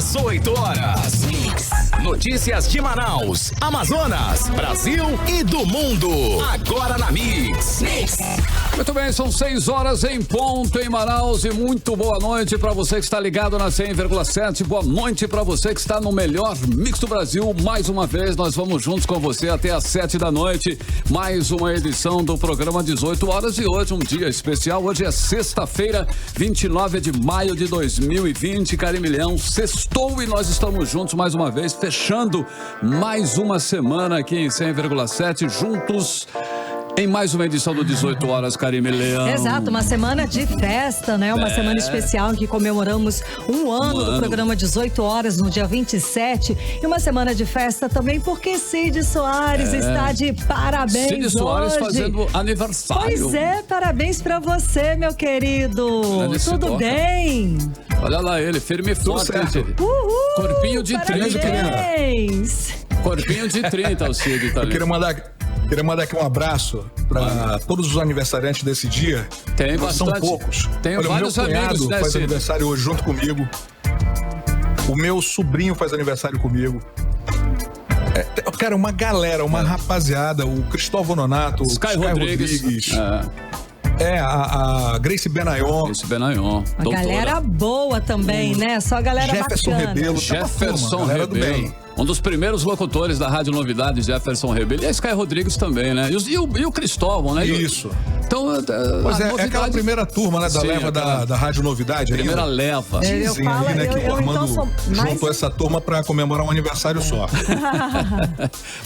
18 horas. Notícias de Manaus, Amazonas, Brasil e do mundo. Agora na Mix. Muito bem, são 6 horas em ponto em Manaus e muito boa noite para você que está ligado na 100,7. Boa noite para você que está no melhor Mix do Brasil. Mais uma vez, nós vamos juntos com você até às 7 da noite. Mais uma edição do programa 18 horas e hoje um dia especial. Hoje é sexta-feira, 29 de maio de 2020. Carimilhão, sextou e nós estamos juntos mais uma vez, fechando mais uma semana aqui em 100,7, juntos em mais uma edição do 18 horas, Karime Leão. Exato, uma semana de festa, né? Uma semana especial em que comemoramos um ano do programa 18 horas, no dia 27. E uma semana de festa também porque Cid Soares está de parabéns Cid Soares hoje. Fazendo aniversário. Pois é, parabéns pra você, meu querido. Tudo bem? Olha lá ele, firme e forte. Uhul, corpinho de parabéns. 30. Corpinho de 30, o Cid também. Eu queria mandar aqui um abraço para todos os aniversariantes desse dia. Tem bastante. São poucos. Tem Olha, vários o meu cunhado amigos, né, faz Cid? aniversário hoje junto comigo. O meu sobrinho faz aniversário comigo. Cara, uma galera, uma rapaziada. O Cristóvão Nonato, o Sky Rodrigues. A Grace Benayon. Uma galera boa também, né? Só galera Jefferson bacana. Rebelo. Jefferson Rebelo. Um dos primeiros locutores da Rádio Novidade, Jefferson Rebelo. E a Sky Rodrigues também, né? E o Cristóvão, né? Isso. Então, pois é aquela primeira turma, né? Da leva da Rádio Novidade. Primeira leva. Dizem aí, né? Que o Armando juntou essa turma pra comemorar um aniversário só.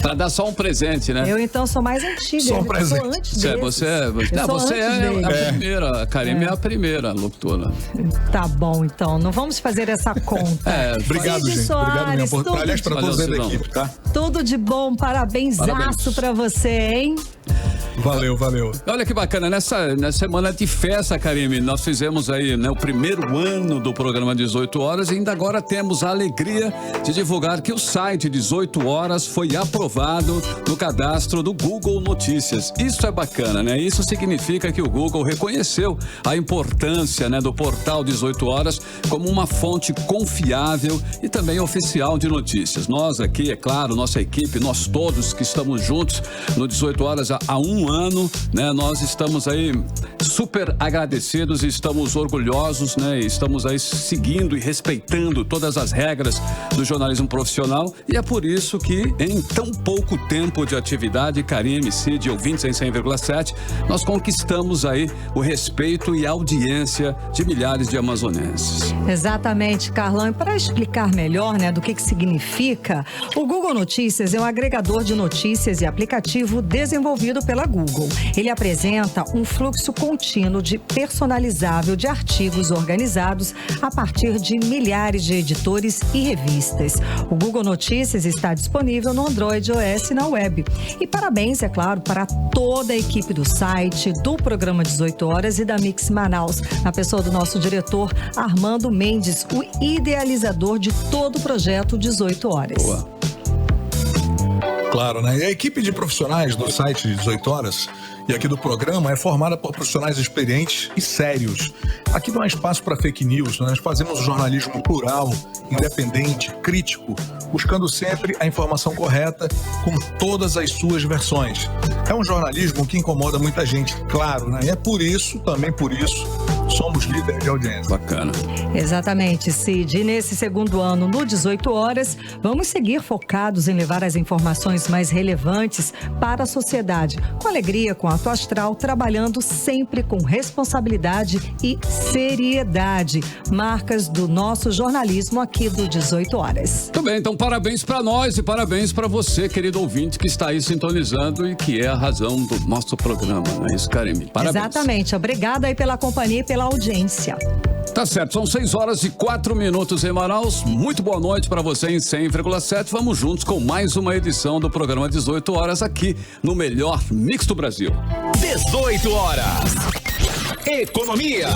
Pra dar só um presente, né? Eu então sou mais antiga. Só um presente. Eu sou antes deles. Você é a primeira. A Karime é a primeira locutora. Tá bom, então. Não vamos fazer essa conta. Obrigado, Cid gente. Soares, Obrigado mesmo. Aliás, pra todos aí da equipe, tá? Tudo de bom, parabenzaço pra você, hein? Valeu. Olha que bacana, nessa semana de festa, Karime, nós fizemos aí, né, o primeiro ano do programa 18 horas e ainda agora temos a alegria de divulgar que o site 18 horas foi aprovado no cadastro do Google Notícias. Isso é bacana, né? Isso significa que o Google reconheceu a importância, né, do portal 18 horas como uma fonte confiável e também oficial de notícias. Nós aqui, é claro, nossa equipe, nós todos que estamos juntos no 18 horas há um ano, né? Nós estamos aí super agradecidos e estamos orgulhosos, né? Estamos aí seguindo e respeitando todas as regras do jornalismo profissional e é por isso que em tão pouco tempo de atividade, Karime, Cid, ouvintes em 100,7, nós conquistamos aí o respeito e a audiência de milhares de amazonenses. Exatamente, Carlão. E para explicar melhor, né, do que significa, o Google Notícias é um agregador de notícias e aplicativo desenvolvido pela Google. Ele apresenta um fluxo contínuo de personalizável de artigos organizados a partir de milhares de editores e revistas. O Google Notícias está disponível no Android OS e na web. E parabéns, é claro, para toda a equipe do site, do programa 18 horas e da Mix Manaus, na pessoa do nosso diretor Armando Mendes, o idealizador de todo o projeto 18 horas. Boa. Claro, né? E a equipe de profissionais do site 18 horas e aqui do programa é formada por profissionais experientes e sérios. Aqui não há espaço para fake news, nós fazemos um jornalismo plural, independente, crítico, buscando sempre a informação correta com todas as suas versões. É um jornalismo que incomoda muita gente, claro, né? E é por isso, também por isso, somos líderes de audiência. Bacana. Exatamente, Cid. E nesse segundo ano, no 18 horas, vamos seguir focados em levar as informações mais relevantes para a sociedade, com alegria, com alto astral, trabalhando sempre com responsabilidade e seriedade, marcas do nosso jornalismo aqui do 18 horas. Muito bem, então parabéns para nós e parabéns para você, querido ouvinte, que está aí sintonizando e que é a razão do nosso programa, não é isso, Karime? Parabéns. Exatamente, obrigada aí pela companhia e pela audiência. Tá certo, são 6 horas e 4 minutos em Manaus. Muito boa noite para você em 100,7. Vamos juntos com mais uma edição do programa 18 horas aqui no melhor Mix do Brasil. 18 horas. Economia.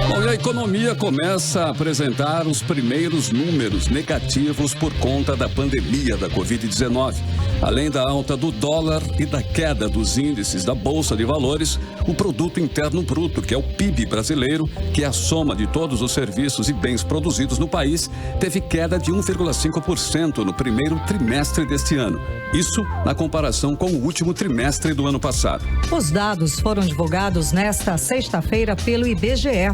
Bom, e a economia começa a apresentar os primeiros números negativos por conta da pandemia da Covid-19. Além da alta do dólar e da queda dos índices da Bolsa de Valores, o Produto Interno Bruto, que é o PIB brasileiro, que é a soma de todos os serviços e bens produzidos no país, teve queda de 1,5% no primeiro trimestre deste ano. Isso na comparação com o último trimestre do ano passado. Os dados foram divulgados nesta sexta-feira pelo IBGE.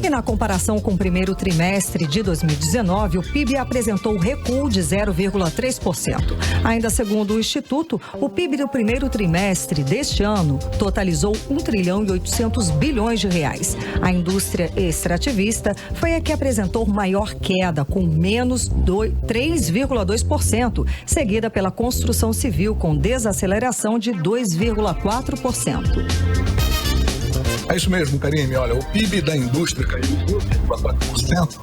E na comparação com o primeiro trimestre de 2019, o PIB apresentou recuo de 0,3%. Ainda segundo o Instituto, o PIB do primeiro trimestre deste ano totalizou 1 trilhão e 800 bilhões de reais. A indústria extrativista foi a que apresentou maior queda, com menos 3,2%, seguida pela construção civil, com desaceleração de 2,4%. É isso mesmo, Karime. Olha, o PIB da indústria caiu 1,4%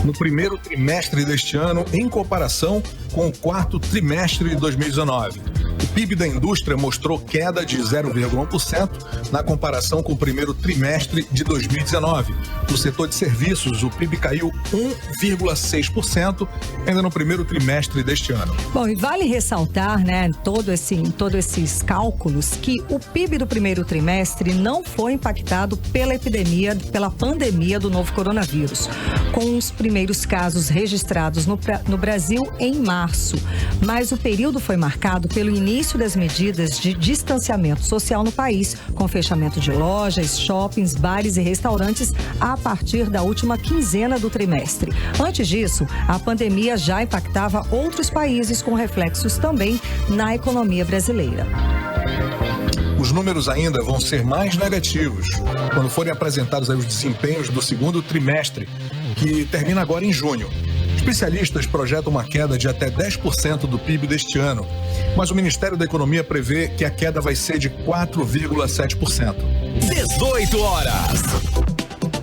no primeiro trimestre deste ano, em comparação com o quarto trimestre de 2019. O PIB da indústria mostrou queda de 0,1% na comparação com o primeiro trimestre de 2019. No setor de serviços, o PIB caiu 1,6% ainda no primeiro trimestre deste ano. Bom, e vale ressaltar, todos esses cálculos, que o PIB do primeiro trimestre não foi impactado pela pandemia do novo coronavírus, com os primeiros casos registrados no Brasil em março. Mas o período foi marcado pelo início das medidas de distanciamento social no país, com fechamento de lojas, shoppings, bares e restaurantes a partir da última quinzena do trimestre. Antes disso, a pandemia já impactava outros países, com reflexos também na economia brasileira. Os números ainda vão ser mais negativos quando forem apresentados os desempenhos do segundo trimestre, que termina agora em junho. Especialistas projetam uma queda de até 10% do PIB deste ano, mas o Ministério da Economia prevê que a queda vai ser de 4,7%. 18 horas.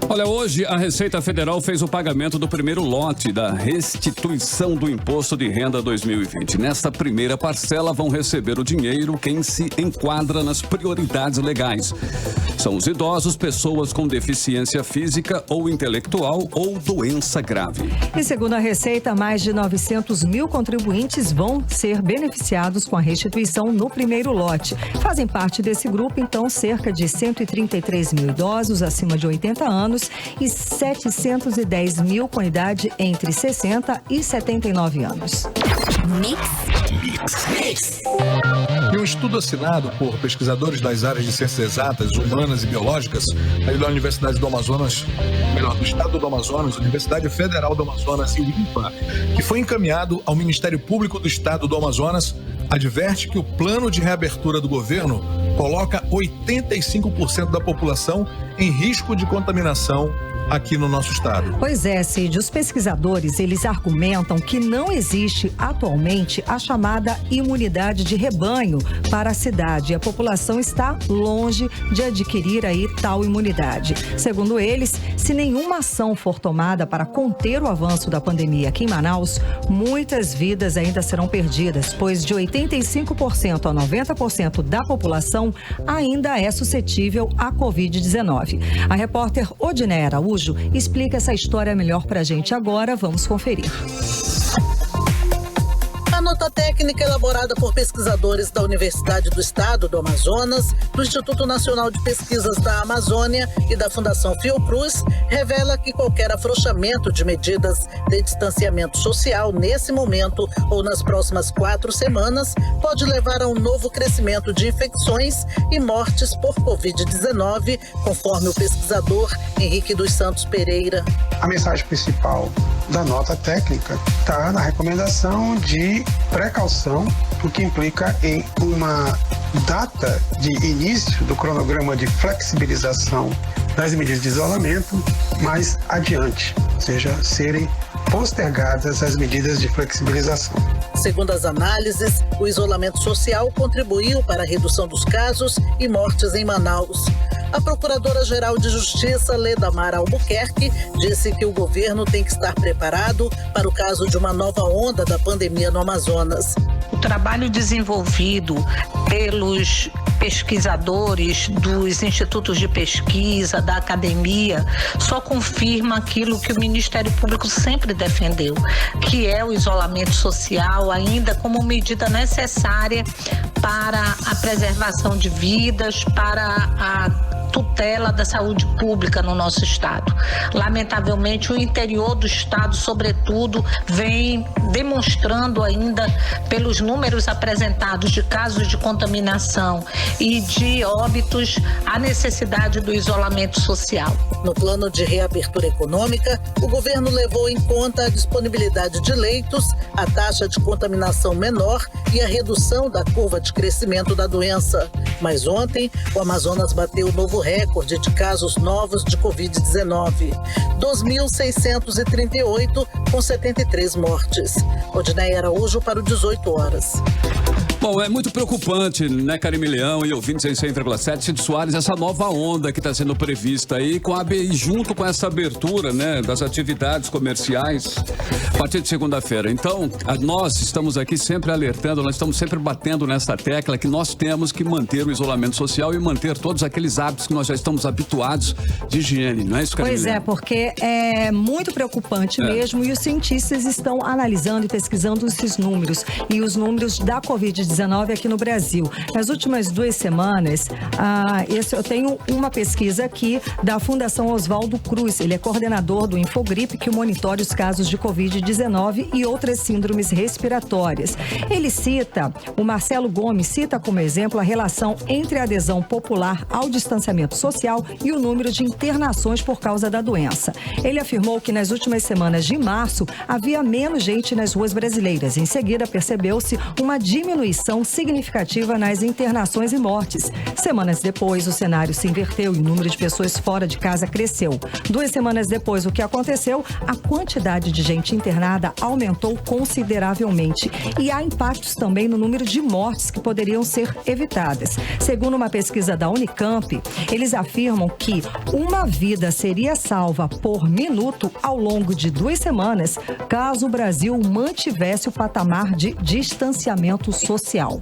Olha, hoje a Receita Federal fez o pagamento do primeiro lote da restituição do Imposto de Renda 2020. Nesta primeira parcela vão receber o dinheiro quem se enquadra nas prioridades legais. São os idosos, pessoas com deficiência física ou intelectual ou doença grave. E segundo a Receita, mais de 900 mil contribuintes vão ser beneficiados com a restituição no primeiro lote. Fazem parte desse grupo, então, cerca de 133 mil idosos acima de 80 anos e 710 mil com idade entre 60 e 79 anos. E um estudo assinado por pesquisadores das áreas de ciências exatas, humanas e biológicas, aí da Universidade do Amazonas, do Estado do Amazonas, Universidade Federal do Amazonas e o INPA, que foi encaminhado ao Ministério Público do Estado do Amazonas, adverte que o plano de reabertura do governo coloca 85% da população em risco de contaminação aqui no nosso estado. Pois é, Cid, os pesquisadores, eles argumentam que não existe atualmente a chamada imunidade de rebanho para a cidade. A população está longe de adquirir aí tal imunidade. Segundo eles, se nenhuma ação for tomada para conter o avanço da pandemia aqui em Manaus, muitas vidas ainda serão perdidas, pois de 85% a 90% da população ainda é suscetível à Covid-19. A repórter Odinea Araújo explica essa história melhor pra gente agora. Vamos conferir. A nota técnica elaborada por pesquisadores da Universidade do Estado do Amazonas, do Instituto Nacional de Pesquisas da Amazônia e da Fundação Fiocruz revela que qualquer afrouxamento de medidas de distanciamento social nesse momento ou nas próximas 4 semanas pode levar a um novo crescimento de infecções e mortes por Covid-19, conforme o pesquisador Henrique dos Santos Pereira. A mensagem principal da nota técnica está na recomendação de precaução, o que implica em uma data de início do cronograma de flexibilização das medidas de isolamento mais adiante, ou seja, serem postergadas as medidas de flexibilização. Segundo as análises, o isolamento social contribuiu para a redução dos casos e mortes em Manaus. A Procuradora-Geral de Justiça, Ledamar Albuquerque, disse que o governo tem que estar preparado para o caso de uma nova onda da pandemia no Amazonas. O trabalho desenvolvido pesquisadores dos institutos de pesquisa, da academia, só confirma aquilo que o Ministério Público sempre defendeu, que é o isolamento social ainda como medida necessária para a preservação de vidas, para a tutela da saúde pública no nosso estado. Lamentavelmente, o interior do estado, sobretudo, vem demonstrando ainda, pelos números apresentados de casos de contaminação e de óbitos, a necessidade do isolamento social. No plano de reabertura econômica, o governo levou em conta a disponibilidade de leitos, a taxa de contaminação menor e a redução da curva de crescimento da doença. Mas ontem, o Amazonas bateu novo recorde de casos novos de Covid-19. 2.638, com 73 mortes. Odinei Araújo para o 18 horas. Bom, é muito preocupante, né, Karime Leão e ouvintes em 100,7, Cid Soares, essa nova onda que está sendo prevista aí com a ABI, junto com essa abertura, né, das atividades comerciais a partir de segunda-feira. Então, nós estamos aqui sempre alertando, nós estamos sempre batendo nessa tecla que nós temos que manter o isolamento social e manter todos aqueles hábitos que nós já estamos habituados de higiene, não é isso, Karime Leão? Pois é, porque é muito preocupante mesmo e os cientistas estão analisando e pesquisando esses números e os números da Covid-19 aqui no Brasil. Nas últimas 2 semanas, eu tenho uma pesquisa aqui da Fundação Oswaldo Cruz. Ele é coordenador do Infogripe, que monitora os casos de Covid-19 e outras síndromes respiratórias. Ele cita, o Marcelo Gomes cita como exemplo a relação entre a adesão popular ao distanciamento social e o número de internações por causa da doença. Ele afirmou que nas últimas semanas de março havia menos gente nas ruas brasileiras. Em seguida, percebeu-se uma diminuição significativa nas internações e mortes. Semanas depois, o cenário se inverteu e o número de pessoas fora de casa cresceu. 2 semanas depois, o que aconteceu? A quantidade de gente internada aumentou consideravelmente e há impactos também no número de mortes que poderiam ser evitadas. Segundo uma pesquisa da Unicamp, eles afirmam que uma vida seria salva por minuto ao longo de 2 semanas caso o Brasil mantivesse o patamar de distanciamento social.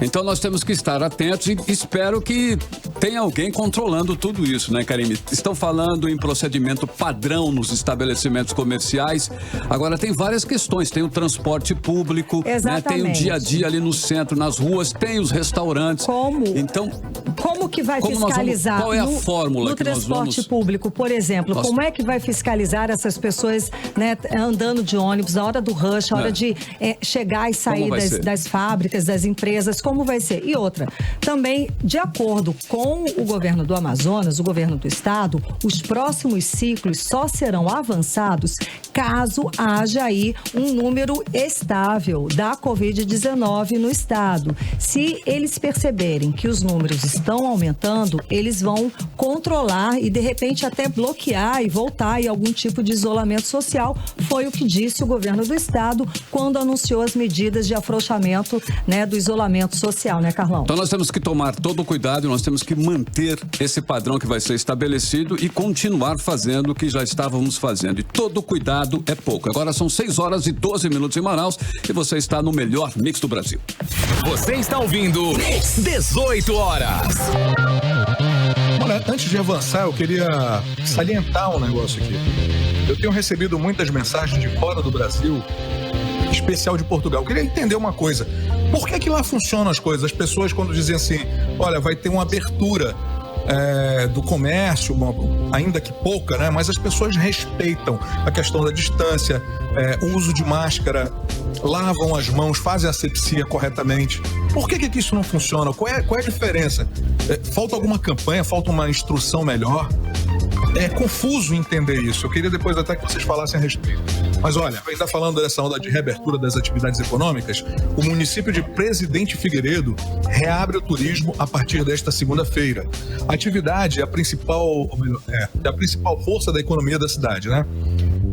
Então nós temos que estar atentos e espero que tenha alguém controlando tudo isso, né, Karime? Estão falando em procedimento padrão nos estabelecimentos comerciais. Agora tem várias questões, tem o transporte público, né? Tem o dia a dia ali no centro, nas ruas, tem os restaurantes. Como que vai fiscalizar? Qual é a fórmula no que nós vamos... transporte público, por exemplo? Como é que vai fiscalizar essas pessoas, né, andando de ônibus na hora do rush, na hora de chegar e sair das fábricas, das empresas? Como vai ser? E outra, também, de acordo com o governo do Amazonas, o governo do estado, os próximos ciclos só serão avançados caso haja aí um número estável da Covid-19 no estado. Se eles perceberem que os números estão aumentando, eles vão controlar e, de repente, até bloquear e voltar em algum tipo de isolamento social. Foi o que disse o governo do estado quando anunciou as medidas de afrouxamento, né, do isolamento social, né, Carlão? Então nós temos que tomar todo o cuidado, nós temos que manter esse padrão que vai ser estabelecido e continuar fazendo o que já estávamos fazendo. E todo cuidado é pouco. Agora são 6h12 em Manaus e você está no melhor mix do Brasil. Você está ouvindo Mix 18 horas. Olha, antes de avançar, eu queria salientar um negócio aqui. Eu tenho recebido muitas mensagens de fora do Brasil, em especial de Portugal. Eu queria entender uma coisa. Por que lá funcionam as coisas? As pessoas, quando dizem assim, olha, vai ter uma abertura do comércio, ainda que pouca, né? Mas as pessoas respeitam a questão da distância, o uso de máscara, lavam as mãos, fazem a asepsia corretamente. Por que isso não funciona? Qual é a diferença? Falta alguma campanha? Falta uma instrução melhor? É confuso entender isso. Eu queria depois até que vocês falassem a respeito. Mas olha, ainda falando dessa onda de reabertura das atividades econômicas, o município de Presidente Figueiredo reabre o turismo a partir desta segunda-feira. A atividade é a principal força da economia da cidade, né?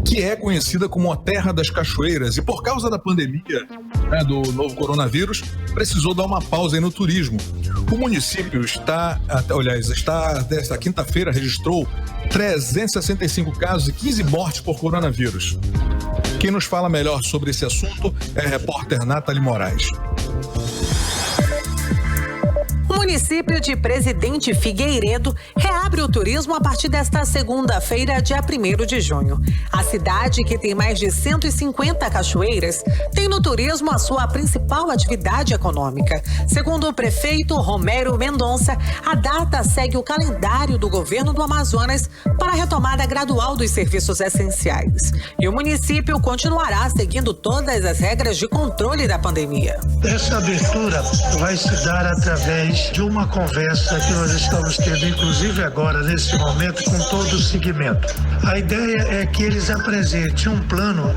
Que é conhecida como a Terra das Cachoeiras e por causa da pandemia, né, do novo coronavírus, precisou dar uma pausa aí no turismo. O município está desta quinta-feira, registrou 365 casos e 15 mortes por coronavírus. Quem nos fala melhor sobre esse assunto é a repórter Nathalie Moraes. município de Presidente Figueiredo reabre o turismo a partir desta segunda-feira, dia 1º de junho. A cidade, que tem mais de 150 cachoeiras, tem no turismo a sua principal atividade econômica. Segundo o prefeito Romero Mendonça, a data segue o calendário do governo do Amazonas para a retomada gradual dos serviços essenciais. E o município continuará seguindo todas as regras de controle da pandemia. Essa abertura vai se dar através de uma conversa que nós estamos tendo, inclusive agora, nesse momento, com todo o segmento. A ideia é que eles apresentem um plano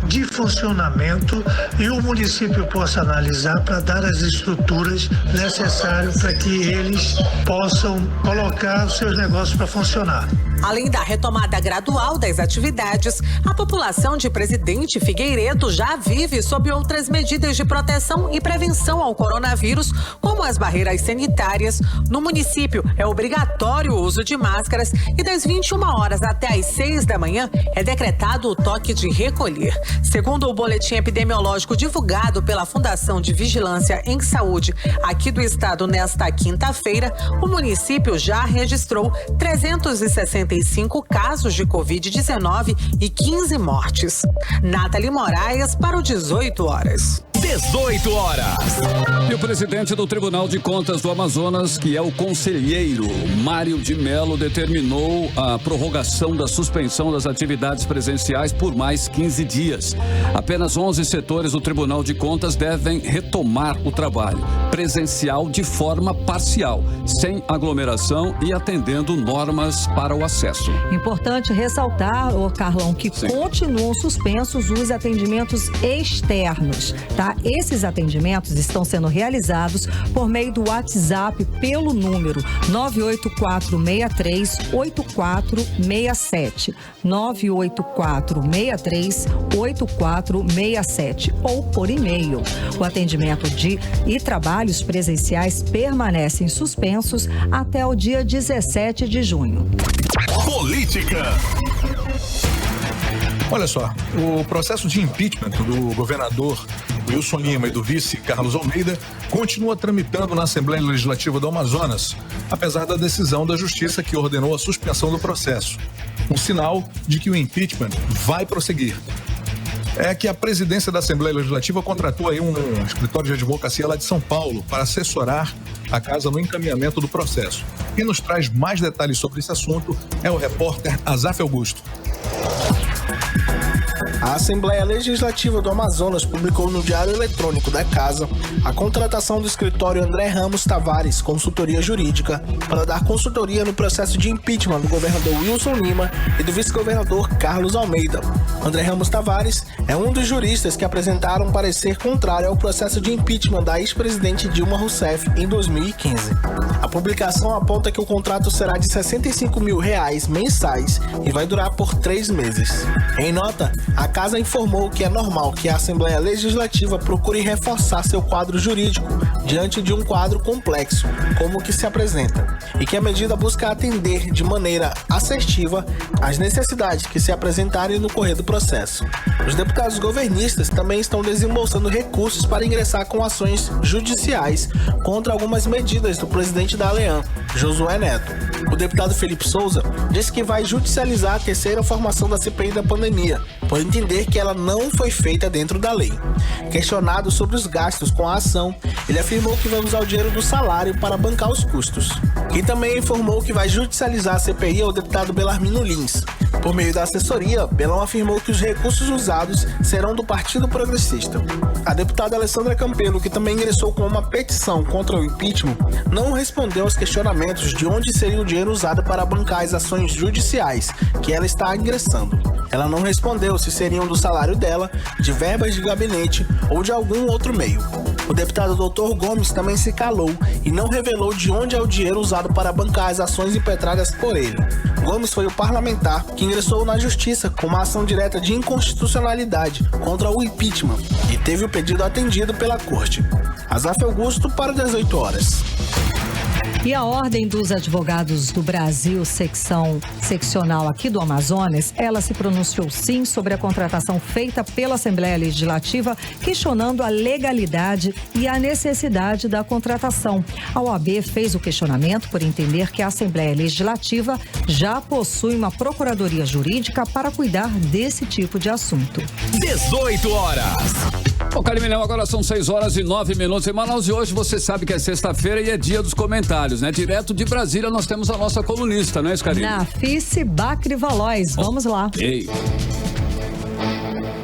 de funcionamento e o município possa analisar para dar as estruturas necessárias para que eles possam colocar os seus negócios para funcionar. Além da retomada gradual das atividades, a população de Presidente Figueiredo já vive sob outras medidas de proteção e prevenção ao coronavírus, como as barreiras sanitárias. No município é obrigatório o uso de máscaras e das 21 horas até as 6 da manhã é decretado o toque de recolher. Segundo o boletim epidemiológico divulgado pela Fundação de Vigilância em Saúde aqui do estado nesta quinta-feira, o município já registrou 365 casos de Covid-19 e 15 mortes. Nathalie Moraes para o 18 horas. 18 horas. E o presidente do Tribunal de Contas do Amazonas, que é o conselheiro Mário de Mello, determinou a prorrogação da suspensão das atividades presenciais por mais 15 dias. Apenas 11 setores do Tribunal de Contas devem retomar o trabalho presencial de forma parcial, sem aglomeração e atendendo normas para o acesso. Importante ressaltar, Carlão, que continuam suspensos os atendimentos externos, tá? Esses atendimentos estão sendo realizados por meio do WhatsApp pelo número 984638467, 984638467 ou por e-mail. O atendimento e trabalhos presenciais permanecem suspensos até o dia 17 de junho. Política. Olha só, o processo de impeachment do governador Wilson Lima e do vice Carlos Almeida continua tramitando na Assembleia Legislativa do Amazonas, apesar da decisão da Justiça que ordenou a suspensão do processo. Um sinal de que o impeachment vai prosseguir. É que a presidência da Assembleia Legislativa contratou aí um escritório de advocacia lá de São Paulo para assessorar a casa no encaminhamento do processo. Quem nos traz mais detalhes sobre esse assunto é o repórter Azaf Augusto. A Assembleia Legislativa do Amazonas publicou no Diário Eletrônico da Casa a contratação do escritório André Ramos Tavares, consultoria jurídica, para dar consultoria no processo de impeachment do governador Wilson Lima e do vice-governador Carlos Almeida. André Ramos Tavares é um dos juristas que apresentaram um parecer contrário ao processo de impeachment da ex-presidente Dilma Rousseff em 2015. A publicação aponta que o contrato será de R$65 mil mensais e vai durar por 3 meses. Em nota, a Casa informou que é normal que a Assembleia Legislativa procure reforçar seu quadro jurídico diante de um quadro complexo, como o que se apresenta, e que a medida busca atender de maneira assertiva às necessidades que se apresentarem no correr do processo. Os deputados governistas também estão desembolsando recursos para ingressar com ações judiciais contra algumas medidas do presidente da ALEAN, Josué Neto. O deputado Felipe Souza disse que vai judicializar a terceira formação da CPI da pandemia, por entender que ela não foi feita dentro da lei. Questionado sobre os gastos com a ação, ele afirmou que vai usar o dinheiro do salário para bancar os custos. Quem também informou que vai judicializar a CPI é o deputado Belarmino Lins. Por meio da assessoria, Belão afirmou que os recursos usados serão do Partido Progressista. A deputada Alessandra Campelo, que também ingressou com uma petição contra o impeachment, não respondeu aos questionamentos de onde seria o dinheiro usado para bancar as ações judiciais que ela está ingressando. Ela não respondeu se seriam do salário dela, de verbas de gabinete ou de algum outro meio. O deputado Dr. Gomes também se calou e não revelou de onde é o dinheiro usado para bancar as ações impetradas por ele. Gomes foi o parlamentar que ingressou na Justiça com uma ação direta de inconstitucionalidade contra o impeachment e teve o pedido atendido pela Corte. Azaf Augusto para 18 horas. E a Ordem dos Advogados do Brasil, seccional aqui do Amazonas, ela se pronunciou sim sobre a contratação feita pela Assembleia Legislativa, questionando a legalidade e a necessidade da contratação. A OAB fez o questionamento por entender que a Assembleia Legislativa já possui uma procuradoria jurídica para cuidar desse tipo de assunto. 18 horas. Bom, Carimilhão, agora são 6h09 em Manaus e hoje você sabe que é sexta-feira e é dia dos comentários, né? Direto de Brasília nós temos a nossa colunista, não é isso, Carim? Nafice Bacri Valois. Vamos lá. Ei.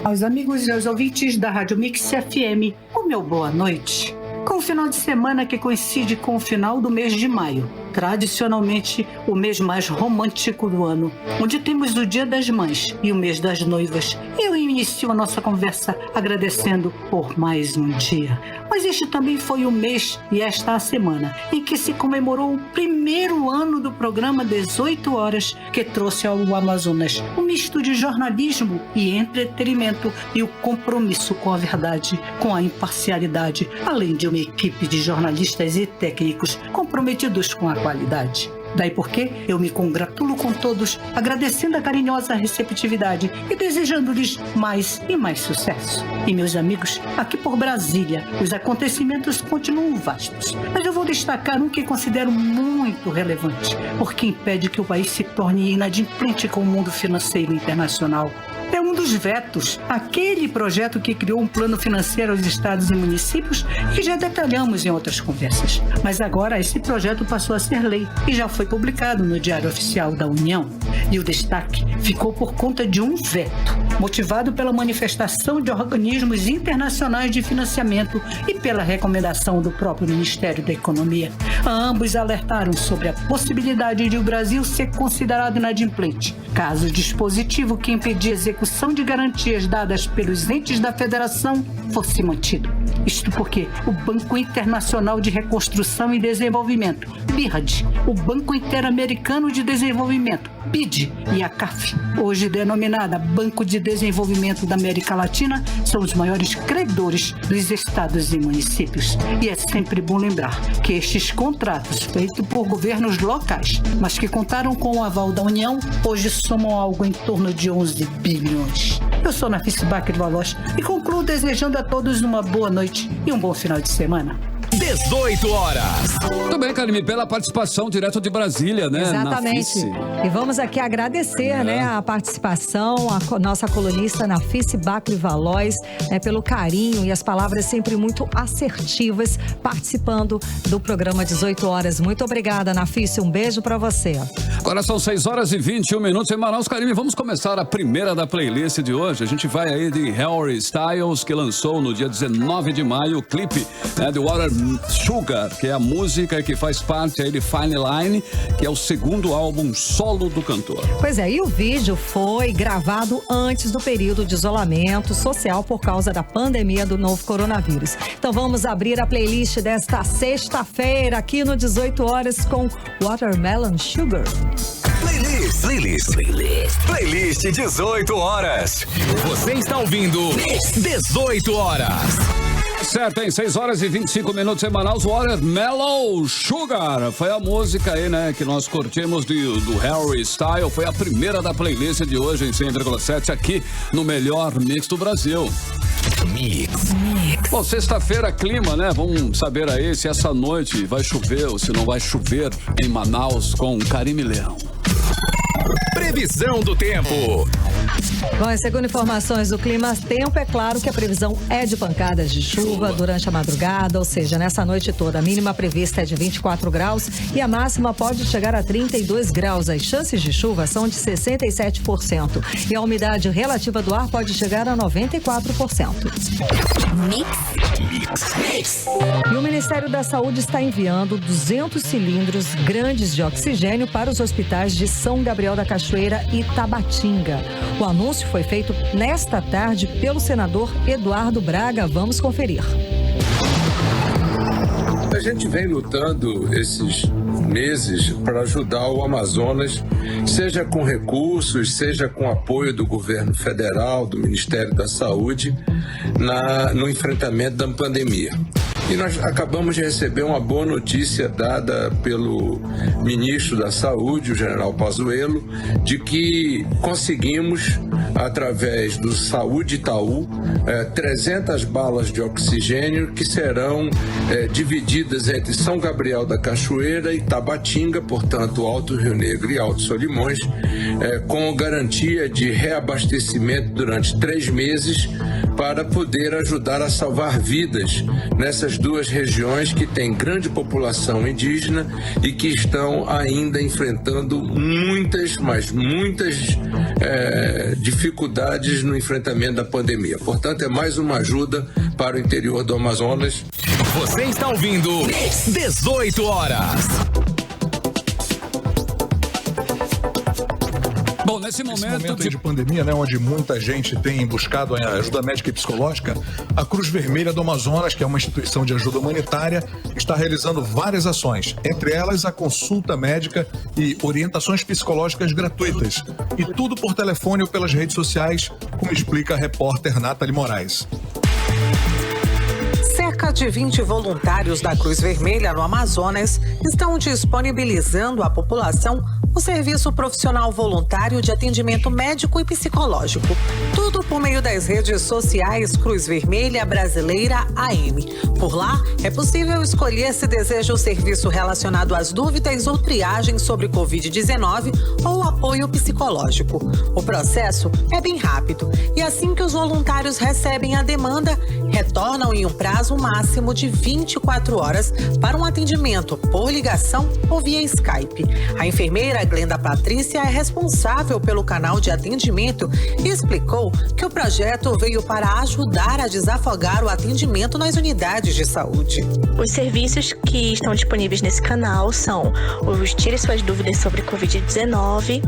Aos amigos e aos ouvintes da Rádio Mix FM, o meu boa noite. Com o final de semana que coincide com o final do mês de maio, tradicionalmente o mês mais romântico do ano, onde temos o Dia das Mães e o mês das noivas, eu inicio a nossa conversa agradecendo por mais um dia. Mas este também foi o mês e esta a semana em que se comemorou o primeiro ano do programa 18 Horas, que trouxe ao Amazonas um misto de jornalismo e entretenimento e o compromisso com a verdade, com a imparcialidade, além de uma equipe de jornalistas e técnicos comprometidos com a qualidade. Daí porque eu me congratulo com todos, agradecendo a carinhosa receptividade e desejando-lhes mais e mais sucesso. E meus amigos, aqui por Brasília, os acontecimentos continuam vastos, mas eu vou destacar um que considero muito relevante, porque impede que o país se torne inadimplente com o mundo financeiro internacional. É um dos vetos, aquele projeto que criou um plano financeiro aos estados e municípios que já detalhamos em outras conversas. Mas agora esse projeto passou a ser lei e já foi publicado no Diário Oficial da União. E o destaque ficou por conta de um veto, motivado pela manifestação de organismos internacionais de financiamento e pela recomendação do próprio Ministério da Economia. Ambos alertaram sobre a possibilidade de o Brasil ser considerado inadimplente, caso o dispositivo que impedia a execução de garantias dadas pelos entes da federação fosse mantido. Isto porque o Banco Internacional de Reconstrução e Desenvolvimento, BIRD, o Banco Interamericano de Desenvolvimento, BID, e a CAF, hoje denominada Banco de Desenvolvimento da América Latina, são os maiores credores dos estados e municípios. E é sempre bom lembrar que estes contratos, feitos por governos locais, mas que contaram com o aval da União, hoje somam algo em torno de 11 bilhões. Eu sou Nafice Bacri Valois e concluo desejando a todos uma boa noite e um bom final de semana. 18 horas. Muito bem, Carime, pela participação direto de Brasília, né? Exatamente. Nafice. E vamos aqui agradecer, né, a participação, a nossa colunista Nafice Bacri Valois, pelo carinho e as palavras sempre muito assertivas, participando do programa 18 Horas. Muito obrigada, Nafice. Um beijo pra você. Agora são 6h21 em Manaus. Carime, vamos começar a primeira da playlist de hoje. A gente vai aí de Harry Styles, que lançou no dia 19 de maio o clipe, né, de Water Sugar, que é a música que faz parte aí de Fine Line, que é o segundo álbum solo do cantor. Pois é, e o vídeo foi gravado antes do período de isolamento social por causa da pandemia do novo coronavírus. Então vamos abrir a playlist desta sexta-feira aqui no 18 Horas com Watermelon Sugar. Playlist 18 horas. Você está ouvindo 18 horas. Certo, em 6h25 em Manaus, Watermelon Sugar foi a música aí, né, que nós curtimos do Harry Styles. Foi a primeira da playlist de hoje em 100,7 aqui no melhor mix do Brasil. Mix. Bom, sexta-feira, clima, né? Vamos saber aí se essa noite vai chover ou se não vai chover em Manaus com Carime Leão. Previsão do tempo. Bom, segundo informações do Clima Tempo, é claro que a previsão é de pancadas de chuva durante a madrugada, ou seja, nessa noite toda. A mínima prevista é de 24 graus e a máxima pode chegar a 32 graus. As chances de chuva são de 67% e a umidade relativa do ar pode chegar a 94%. Mix. E o Ministério da Saúde está enviando 200 cilindros grandes de oxigênio para os hospitais de São Gabriel da Cachoeira e Tabatinga. O anúncio foi feito nesta tarde pelo senador Eduardo Braga. Vamos conferir. A gente vem lutando esses meses para ajudar o Amazonas, seja com recursos, seja com apoio do governo federal, do Ministério da Saúde, no enfrentamento da pandemia. E nós acabamos de receber uma boa notícia dada pelo ministro da Saúde, o general Pazuello, de que conseguimos, através do Saúde Itaú, 300 balas de oxigênio que serão divididas entre São Gabriel da Cachoeira e Tabatinga, portanto Alto Rio Negro e Alto Solimões, com garantia de reabastecimento durante 3 meses para poder ajudar a salvar vidas nessas duas regiões que têm grande população indígena e que estão ainda enfrentando muitas dificuldades no enfrentamento da pandemia. Portanto, é mais uma ajuda para o interior do Amazonas. Você está ouvindo 18 horas. Bom, nesse momento de pandemia, né, onde muita gente tem buscado a ajuda médica e psicológica, a Cruz Vermelha do Amazonas, que é uma instituição de ajuda humanitária, está realizando várias ações, entre elas a consulta médica e orientações psicológicas gratuitas. E tudo por telefone ou pelas redes sociais, como explica a repórter Nathalie Moraes. Cerca de 20 voluntários da Cruz Vermelha no Amazonas estão disponibilizando à população o serviço profissional voluntário de atendimento médico e psicológico. Tudo por meio das redes sociais Cruz Vermelha Brasileira AM. Por lá, é possível escolher se deseja o serviço relacionado às dúvidas ou triagem sobre Covid-19 ou apoio psicológico. O processo é bem rápido e assim que os voluntários recebem a demanda, retornam em um prazo máximo de 24 horas para um atendimento por ligação ou via Skype. A enfermeira Glenda Patrícia é responsável pelo canal de atendimento e explicou que o projeto veio para ajudar a desafogar o atendimento nas unidades de saúde. Os serviços que estão disponíveis nesse canal são os Tire Suas Dúvidas sobre Covid-19.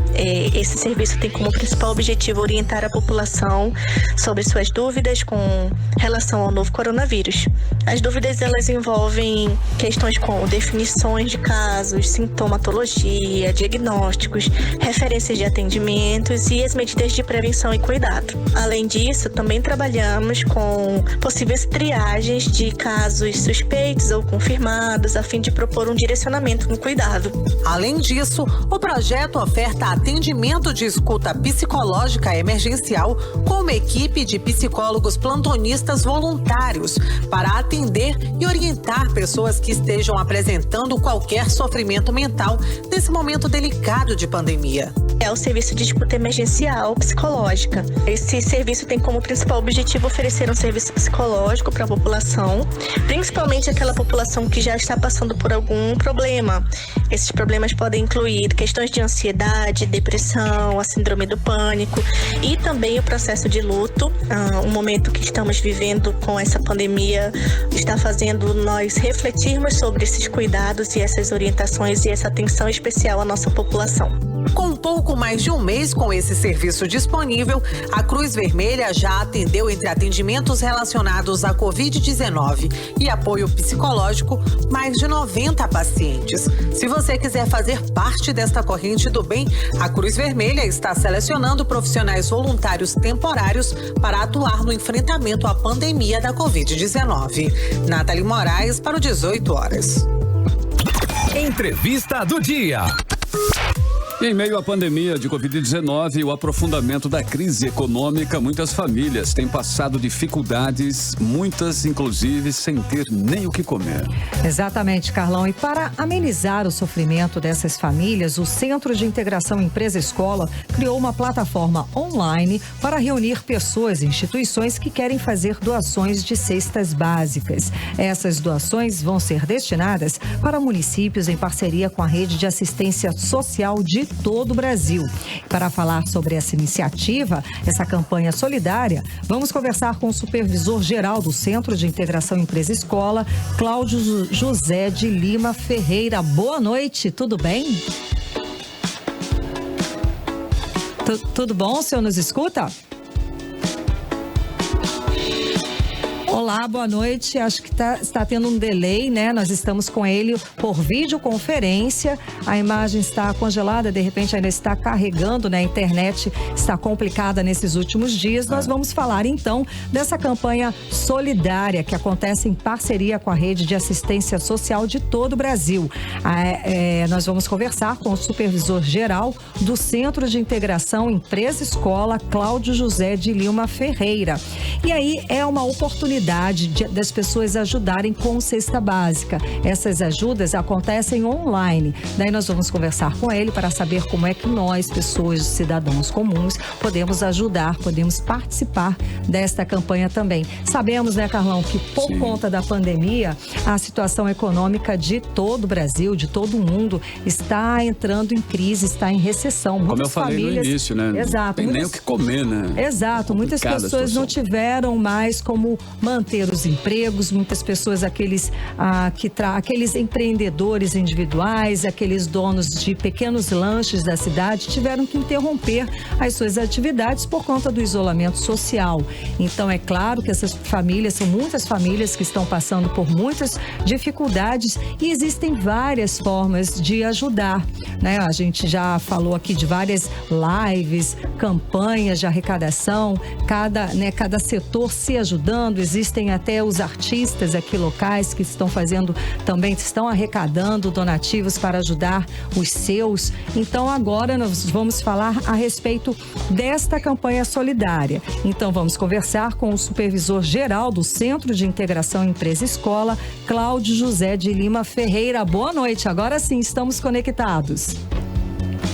Esse serviço tem como principal objetivo orientar a população sobre suas dúvidas com relação ao novo coronavírus. As dúvidas, elas envolvem questões como definições de casos, sintomatologia, diagnósticos, referências de atendimentos e as medidas de prevenção e cuidado. Além disso, também trabalhamos com possíveis triagens de casos suspeitos ou confirmados, a fim de propor um direcionamento no cuidado. Além disso, o projeto oferta atendimento de escuta psicológica emergencial com uma equipe de psicólogos plantonistas voluntários para atender e orientar pessoas que estejam apresentando qualquer sofrimento mental nesse momento delicado de pandemia. É o serviço de escuta emergencial psicológica. Esse serviço tem como principal objetivo oferecer um serviço psicológico para a população, principalmente aquela população que já está passando por algum problema. Esses problemas podem incluir questões de ansiedade, depressão, a síndrome do pânico e também o processo de luto. Um momento que estamos vivendo com essa pandemia está fazendo nós refletirmos sobre esses cuidados e essas orientações e essa atenção especial à nossa população. Com pouco mais de um mês com esse serviço disponível, a Cruz Vermelha já atendeu entre atendimentos relacionados à Covid-19 e apoio psicológico mais de 90 pacientes. Se você quiser fazer parte desta corrente do bem, a Cruz Vermelha está selecionando profissionais voluntários temporários para atuar no enfrentamento à pandemia da Covid-19. Nathalie Moraes para o 18 horas. Entrevista do dia. Em meio à pandemia de Covid-19 e o aprofundamento da crise econômica, muitas famílias têm passado dificuldades, muitas inclusive sem ter nem o que comer. Exatamente, Carlão. E para amenizar o sofrimento dessas famílias, o Centro de Integração Empresa-Escola criou uma plataforma online para reunir pessoas e instituições que querem fazer doações de cestas básicas. Essas doações vão ser destinadas para municípios em parceria com a Rede de Assistência Social de todo o Brasil. Para falar sobre essa iniciativa, essa campanha solidária, vamos conversar com o supervisor-geral do Centro de Integração Empresa-Escola, Cláudio José de Lima Ferreira. Boa noite, tudo bem? Tudo bom? O senhor nos escuta? Olá, boa noite. Acho que está tendo um delay, né? Nós estamos com ele por videoconferência. A imagem está congelada, de repente ainda está carregando, né? A internet está complicada nesses últimos dias. Nós vamos falar então dessa campanha solidária que acontece em parceria com a Rede de Assistência Social de todo o Brasil. Nós vamos conversar com o supervisor geral do Centro de Integração Empresa Escola, Cláudio José de Lima Ferreira. E aí é uma oportunidade das pessoas ajudarem com cesta básica. Essas ajudas acontecem online. Daí nós vamos conversar com ele para saber como é que nós, pessoas, cidadãos comuns, podemos ajudar, podemos participar desta campanha também. Sabemos, né, Carlão, que por conta da pandemia, a situação econômica de todo o Brasil, de todo o mundo, está entrando em crise, está em recessão. Como eu falei no início, né? Exato. Não tem nem o que comer, né? Exato. Muitas pessoas não tiveram mais como manter os empregos, muitas pessoas, aqueles empreendedores individuais, aqueles donos de pequenos lanches da cidade, tiveram que interromper as suas atividades por conta do isolamento social. Então, é claro que essas famílias, são muitas famílias que estão passando por muitas dificuldades e existem várias formas de ajudar, né? A gente já falou aqui de várias lives, campanhas de arrecadação, cada setor se ajudando. Existem até os artistas aqui locais que estão arrecadando donativos para ajudar os seus. Então agora nós vamos falar a respeito desta campanha solidária. Então vamos conversar com o supervisor geral do Centro de Integração Empresa Escola, Cláudio José de Lima Ferreira. Boa noite, agora sim estamos conectados.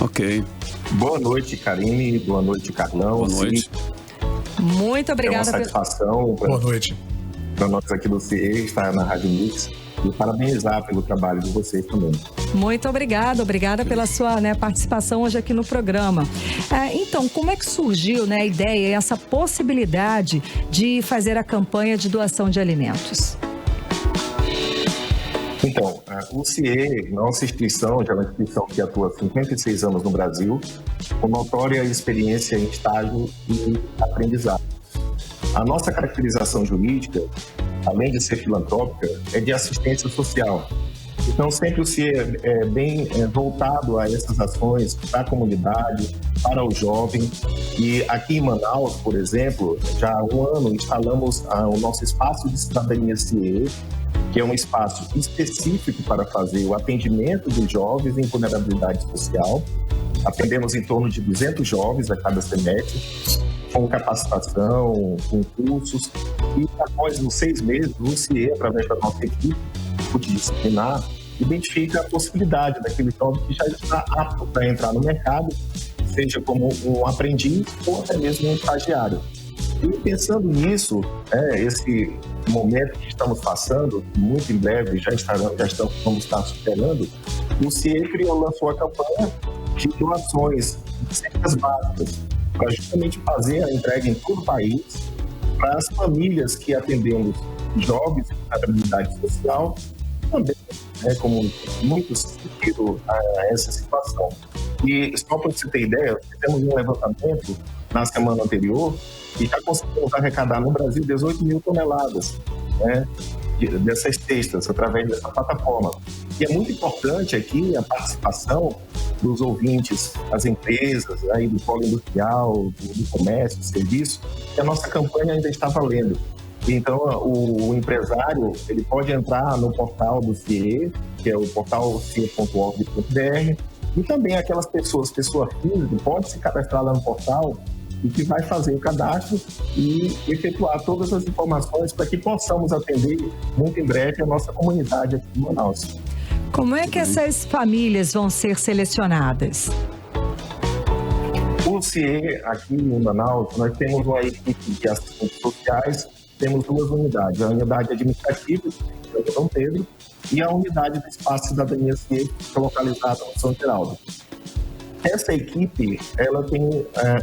Ok. Boa noite, Karine. Boa noite, Carlão. Boa noite. Muito obrigada. É uma satisfação. Boa noite. Para nós aqui do CIE estar na Rádio Mix e parabenizar pelo trabalho de vocês também. Muito obrigada pela sua participação hoje aqui no programa. Então, como é que surgiu a ideia e essa possibilidade de fazer a campanha de doação de alimentos? Então, o CIE, nossa instituição, já é uma instituição que atua há 56 anos no Brasil, com notória experiência em estágio e aprendizado. A nossa caracterização jurídica, além de ser filantrópica, é de assistência social. Então, sempre o CIE é bem voltado a essas ações para a comunidade, para o jovem. E aqui em Manaus, por exemplo, já há um ano instalamos o nosso espaço de cidadania CIE, que é um espaço específico para fazer o atendimento dos jovens em vulnerabilidade social. Atendemos em torno de 200 jovens a cada semestre, com capacitação, com cursos. E após os 6 meses, o CIE, através da nossa equipe multidisciplinar, identifica a possibilidade daquele jovem que já está apto para entrar no mercado, seja como um aprendiz ou até mesmo um estagiário. E pensando nisso, esse momento que estamos passando, muito em breve vamos estar superando, o CIE lançou a campanha de doações de cestas básicas, para justamente fazer a entrega em todo o país para as famílias que atendemos jovens com vulnerabilidade social, também, como muitos sentiram essa situação. E só para você ter ideia, fizemos um levantamento na semana anterior e já conseguimos arrecadar no Brasil 18 mil toneladas dessas cestas através dessa plataforma. E é muito importante aqui a participação dos ouvintes, as empresas aí do polo industrial, do comércio, do serviço, que a nossa campanha ainda está valendo. Então, o empresário, ele pode entrar no portal do CIE, que é o portal cie.org.br, e também aquelas pessoa física, pode se cadastrar lá no portal e que vai fazer o cadastro e efetuar todas as informações para que possamos atender muito em breve a nossa comunidade aqui em Manaus. Como é que essas famílias vão ser selecionadas? O CIE, aqui em Manaus, nós temos uma equipe de assistentes sociais, temos 2 unidades, a unidade administrativa, que é o São Pedro, e a unidade do Espaço Cidadania CIE, que é localizada no São Geraldo. Essa equipe, ela tem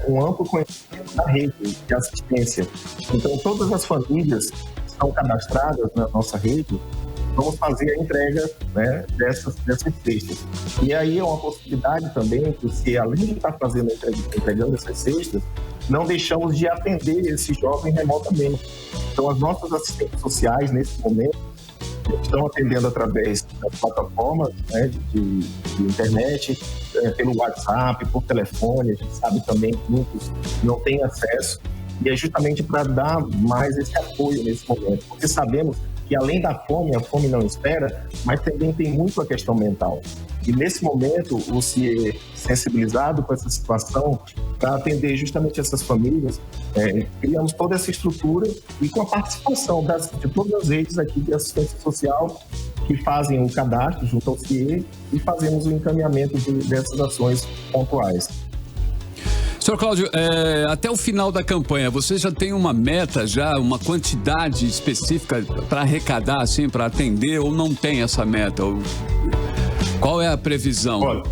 um amplo conhecimento da rede de assistência. Então, todas as famílias que estão cadastradas na nossa rede, vamos fazer a entrega dessas cestas. E aí é uma possibilidade também que, se além de estar entregando essas cestas, não deixamos de atender esse jovem remotamente. Então, as nossas assistentes sociais, nesse momento, estão atendendo através das plataformas, né, de internet, pelo WhatsApp, por telefone. A gente sabe também que muitos não têm acesso, e é justamente para dar mais esse apoio nesse momento, porque sabemos que além da fome, a fome não espera, mas também tem muito a questão mental. E nesse momento, o CIE, sensibilizado com essa situação, para atender justamente essas famílias, criamos toda essa estrutura e com a participação de todas as redes aqui de assistência social que fazem o cadastro junto ao CIE e fazemos o encaminhamento dessas ações pontuais. Senhor Cláudio, até o final da campanha, você já tem uma meta, já uma quantidade específica para arrecadar, assim, para atender, ou não tem essa meta? Qual é a previsão? Olha,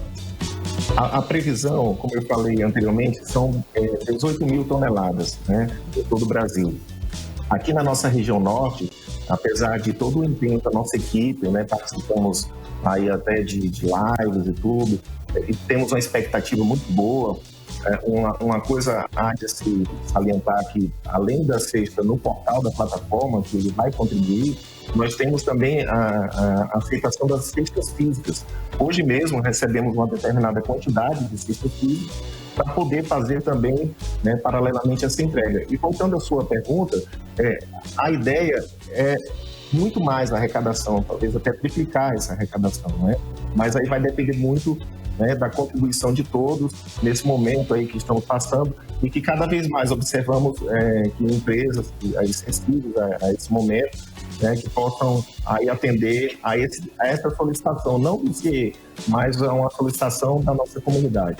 a previsão, como eu falei anteriormente, são 18 mil toneladas, né, de todo o Brasil. Aqui na nossa região norte, apesar de todo o empenho da nossa equipe, né, participamos aí até de lives e tudo, e temos uma expectativa muito boa. Uma coisa há de se salientar que, além da cesta no portal da plataforma, que ele vai contribuir, nós temos também a aceitação das cestas físicas. Hoje mesmo recebemos uma determinada quantidade de cestas físicas para poder fazer também, né, paralelamente essa entrega. E voltando à sua pergunta, a ideia é muito mais a arrecadação, talvez até triplicar essa arrecadação, né? Mas aí vai depender muito, né, da contribuição de todos nesse momento aí que estamos passando, e que cada vez mais observamos que empresas sensíveis a esse momento, né, que possam aí atender a essa solicitação, não do CIE, mas a uma solicitação da nossa comunidade.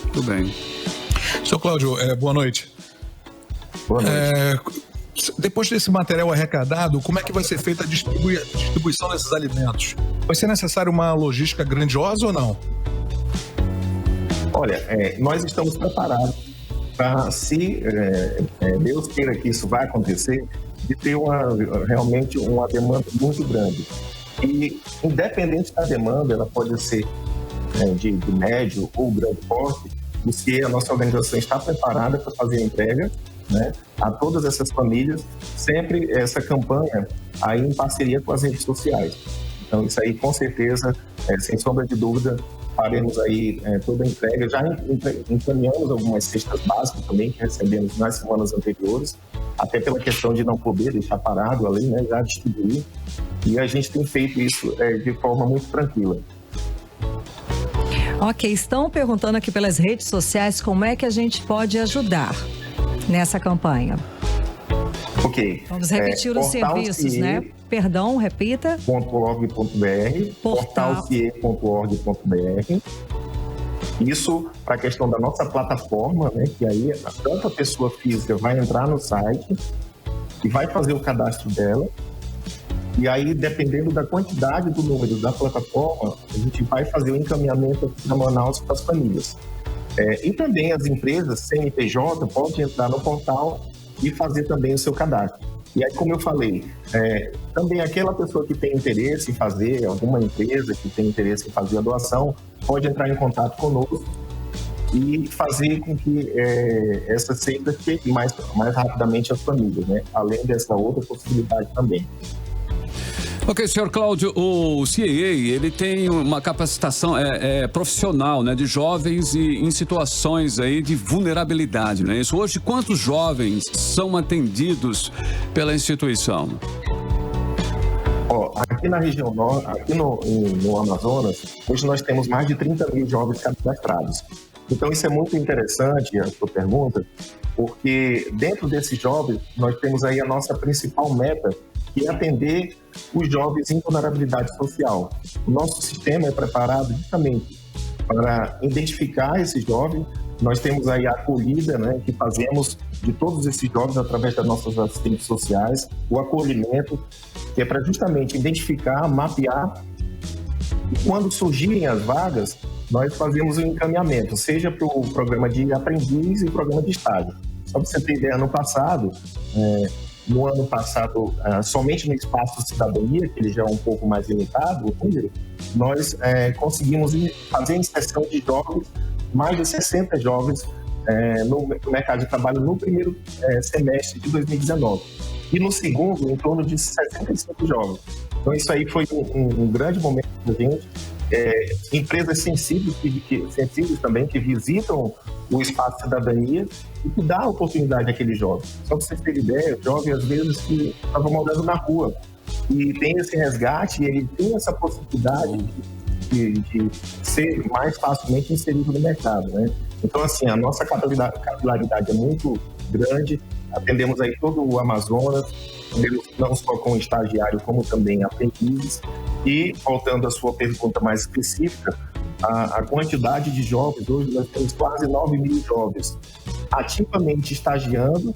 Muito bem. Senhor Cláudio, boa noite. Boa noite. Depois desse material arrecadado, como é que vai ser feita a distribuição desses alimentos? Vai ser necessário uma logística grandiosa ou não? Olha, nós estamos preparados para, se Deus queira que isso vai acontecer, de ter realmente uma demanda muito grande. E, independente da demanda, ela pode ser de médio ou grande porte, o CIE, a nossa organização, está preparada para fazer a entrega, né, a todas essas famílias, sempre essa campanha aí em parceria com as redes sociais. Então, isso aí, com certeza, sem sombra de dúvida, faremos aí toda a entrega. Já encaminhamos algumas cestas básicas também, que recebemos nas semanas anteriores, até pela questão de não poder deixar parado ali, né, já distribuir. E a gente tem feito isso de forma muito tranquila. Ok, estão perguntando aqui pelas redes sociais como é que a gente pode ajudar nessa campanha. Ok. Vamos repetir os serviços, CIE, né? Perdão, repita. .org.br, portalcie.org.br. Isso para a questão da nossa plataforma, né? Que aí tanto a pessoa física vai entrar no site e vai fazer o cadastro dela. E aí, dependendo da quantidade do número da plataforma, a gente vai fazer o encaminhamento aqui para Manaus para as famílias. E também as empresas, CNPJ, podem entrar no portal e fazer também o seu cadastro. E aí, como eu falei, também aquela pessoa que tem interesse em fazer, alguma empresa que tem interesse em fazer a doação, pode entrar em contato conosco e fazer com que essa cesta chegue mais rapidamente às famílias, né? Além dessa outra possibilidade também. Ok, senhor Cláudio, o CIE, ele tem uma capacitação profissional, né, de jovens e em situações aí de vulnerabilidade, não é isso? Hoje, quantos jovens são atendidos pela instituição? Aqui na região norte, aqui no Amazonas, hoje nós temos mais de 30 mil jovens cadastrados. Então, isso é muito interessante, a sua pergunta, porque dentro desses jovens, nós temos aí a nossa principal meta, que é atender os jovens em vulnerabilidade social. O nosso sistema é preparado justamente para identificar esses jovens. Nós temos aí a acolhida, né, que fazemos de todos esses jovens através das nossas assistentes sociais, o acolhimento, que é para justamente identificar, mapear, e quando surgirem as vagas, nós fazemos o encaminhamento, seja para o programa de aprendiz e programa de estágio. Só para você ter ideia, no ano passado, somente no espaço de cidadania, que ele já é um pouco mais limitado, o número, nós conseguimos fazer a inserção de jovens, mais de 60 jovens no mercado de trabalho no primeiro semestre de 2019. E no segundo, em torno de 65 jovens. Então, isso aí foi um grande momento para a gente. Empresas sensíveis também, que visitam o espaço de cidadania e que dá oportunidade àquele jovem. Só para vocês terem ideia, jovem às vezes que estava morando na rua e tem esse resgate e ele tem essa possibilidade de ser mais facilmente inserido no mercado, né? Então, assim, a nossa capilaridade é muito grande, atendemos aí todo o Amazonas, atendemos não só com estagiário, como também aprendizes. E, voltando à sua pergunta mais específica, a quantidade de jovens, hoje nós temos quase 9 mil jovens ativamente estagiando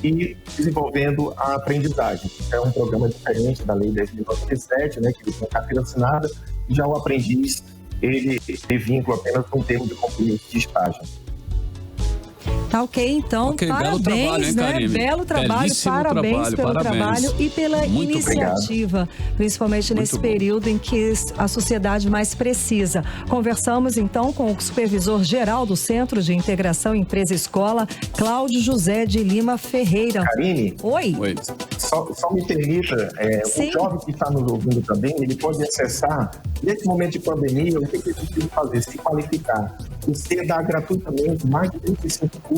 e desenvolvendo a aprendizagem. É um programa diferente da Lei 10.097, né, que ele tem carteira assinada, e já o aprendiz, ele tem vínculo apenas com um termo de compromisso de estágio. Tá ok, então, parabéns, belo trabalho, hein, né? Belo trabalho, belíssimo parabéns pelo trabalho e pela muito iniciativa, obrigado. Principalmente Muito nesse bom. período em que a sociedade mais precisa. Conversamos, então, com o supervisor-geral do Centro de Integração Empresa-Escola, Cláudio José de Lima Ferreira. Karine? Oi. Só me permita, o jovem que está nos ouvindo também, ele pode acessar, nesse momento de pandemia, o que ele precisa fazer? Se qualificar. O C dá gratuitamente mais de 35 cursos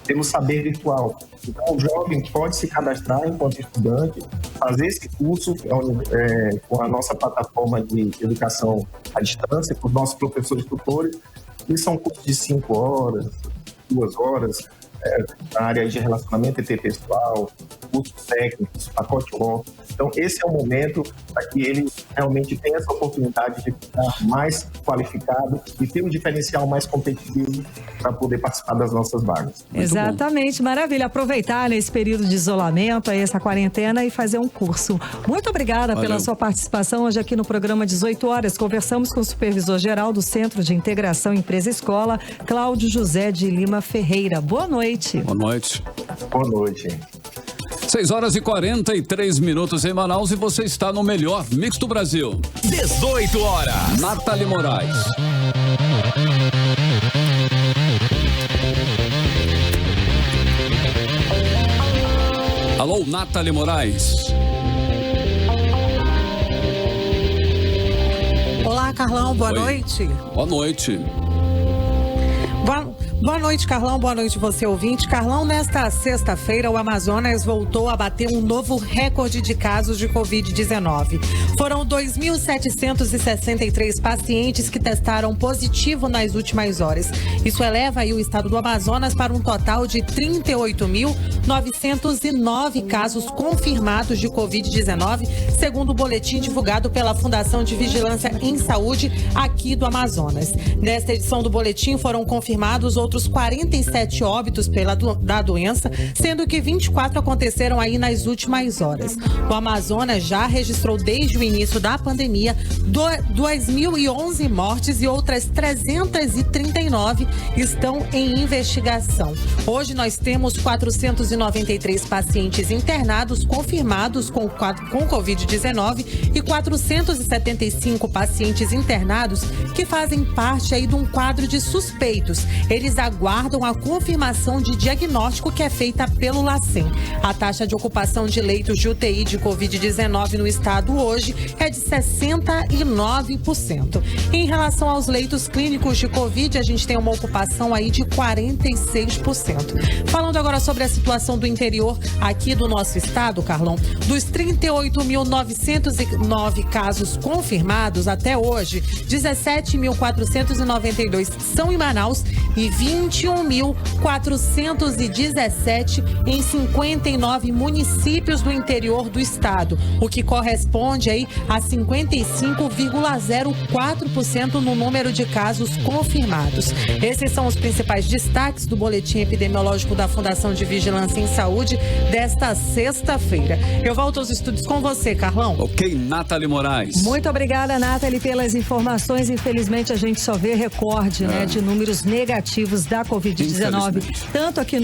pelo saber virtual. Então, o jovem pode se cadastrar enquanto estudante, fazer esse curso com a nossa plataforma de educação à distância, com os nossos professores tutores, e são cursos de 5 horas, 2 horas, na área de relacionamento interpessoal, cursos técnicos, pacote off. Então, esse é o momento para que ele realmente tenha essa oportunidade de ficar mais qualificado e ter um diferencial mais competitivo para poder participar das nossas vagas. Exatamente, maravilha. Aproveitar nesse período de isolamento, aí, essa quarentena e fazer um curso. Muito obrigada pela sua participação hoje aqui no programa 18 horas. Conversamos com o supervisor-geral do Centro de Integração Empresa-Escola, Cláudio José de Lima Ferreira. Boa noite. Boa noite. Boa noite. 6 horas e 43 minutos em Manaus e você está no melhor mix do Brasil. 18 horas. Nathalie Moraes. Alô, Nathalie Moraes. Olá, Carlão, boa noite. Boa noite. Boa noite, Carlão. Boa noite, você ouvinte. Carlão, nesta sexta-feira, o Amazonas voltou a bater um novo recorde de casos de Covid-19. Foram 2.763 pacientes que testaram positivo nas últimas horas. Isso eleva aí o estado do Amazonas para um total de 38.909 casos confirmados de Covid-19, segundo o boletim divulgado pela Fundação de Vigilância em Saúde aqui do Amazonas. Nesta edição do boletim foram confirmados outros 47 óbitos da doença, sendo que 24 aconteceram aí nas últimas horas. O Amazonas já registrou desde o início da pandemia 2.011 mortes e outras 339 estão em investigação. Hoje nós temos 493 pacientes internados confirmados com Covid-19 e 475 pacientes internados que fazem parte aí de um quadro de suspeitos. Eles aguardam a confirmação de diagnóstico que é feita pelo LACEN. A taxa de ocupação de leitos de UTI de Covid-19 no estado hoje é de 69%. Em relação aos leitos clínicos de Covid, a gente tem uma ocupação aí de 46%. Falando agora sobre a situação do interior aqui do nosso estado, Carlão, dos 38.909 casos confirmados até hoje, 17.492 são em Manaus e 21.417 em 59 municípios do interior do estado, o que corresponde aí a 55,04% no número de casos confirmados. Esses são os principais destaques do boletim epidemiológico da Fundação de Vigilância em Saúde desta sexta-feira. Eu volto aos estúdios com você, Carlão. Ok, Nathalie Moraes. Muito obrigada, Nathalie, pelas informações. Infelizmente, a gente só vê recorde, né, de números negativos positivos da Covid-19, tanto aqui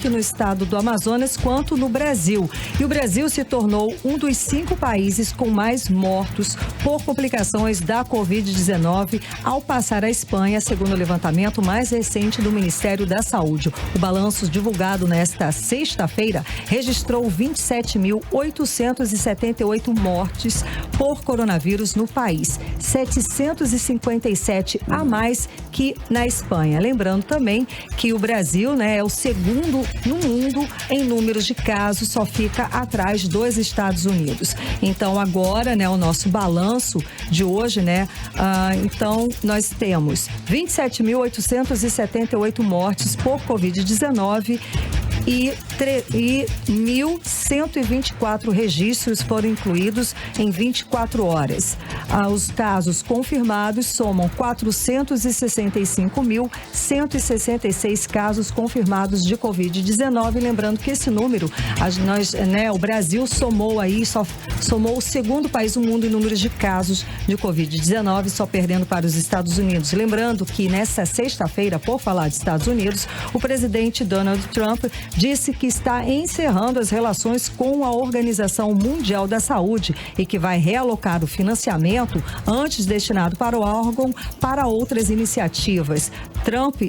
no estado do Amazonas quanto no Brasil. E o Brasil se tornou um dos 5 países com mais mortos por complicações da Covid-19, ao passar a Espanha, segundo o levantamento mais recente do Ministério da Saúde. O balanço divulgado nesta sexta-feira registrou 27.878 mortes por coronavírus no país, 757 a mais que na Espanha. Lembrando também que o Brasil, né, é o segundo no mundo em números de casos, só fica atrás dos Estados Unidos. Então agora, né, o nosso balanço de hoje, né, então nós temos 27.878 mortes por Covid-19 e 1.124 registros foram incluídos em 24 horas. Os casos confirmados somam 465.166 casos confirmados de Covid-19. Lembrando que esse número, o Brasil somou o segundo país do mundo em números de casos de Covid-19, só perdendo para os Estados Unidos. Lembrando que nessa sexta-feira, por falar de Estados Unidos, o presidente Donald Trump disse que está encerrando as relações com a Organização Mundial da Saúde e que vai realocar o financiamento antes destinado para o órgão para outras iniciativas. Trump,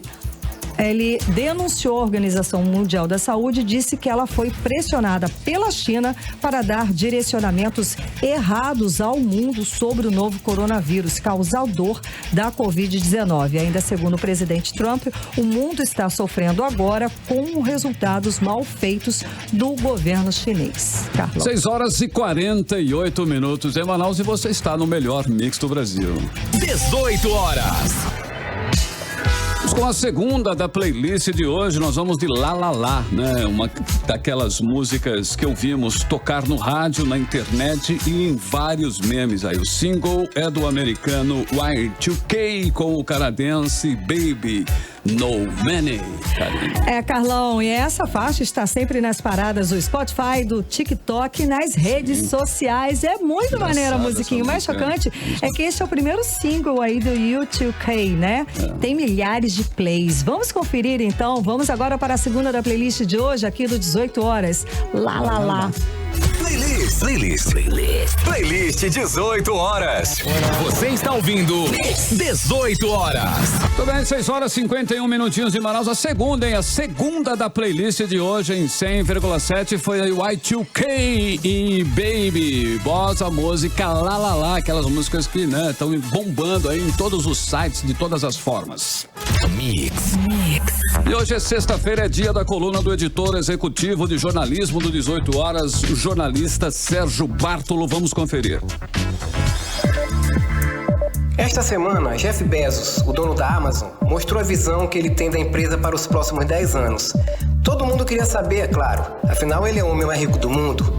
ele denunciou a Organização Mundial da Saúde e disse que ela foi pressionada pela China para dar direcionamentos errados ao mundo sobre o novo coronavírus, causador da Covid-19. Ainda segundo o presidente Trump, o mundo está sofrendo agora com resultados mal feitos do governo chinês. 6h48 em Manaus e você está no melhor mix do Brasil. 18 horas. Com a segunda da playlist de hoje, nós vamos de Lá Lá Lá, né? Uma daquelas músicas que ouvimos tocar no rádio, na internet e em vários memes aí. O single é do americano Y2K com o canadense Baby No Money. Carlão, e essa faixa está sempre nas paradas do Spotify, do TikTok e nas redes sociais. É muito maneira a musiquinha. O mais chocante é que esse é o primeiro single aí do Y2K, né? Tem milhares de plays. Vamos conferir então. Vamos agora para a segunda da playlist de hoje, aqui do 18 horas. Lá Lá Lá. Playlist 18 horas. Você está ouvindo 18 horas. Tudo bem, 6h51 em Manaus. A segunda, hein? A segunda da playlist de hoje em 100,7 foi a Y2K e Baby. Boss, a música Lá Lá Lá, aquelas músicas que, né, estão bombando aí em todos os sites, de todas as formas. Mix. E hoje é sexta-feira, é dia da coluna do editor executivo de jornalismo do 18 horas, o jornalista Sérgio Bartolo. Vamos conferir. Esta semana, Jeff Bezos, o dono da Amazon, mostrou a visão que ele tem da empresa para os próximos 10 anos. Todo mundo queria saber, é claro, afinal ele é o homem mais rico do mundo.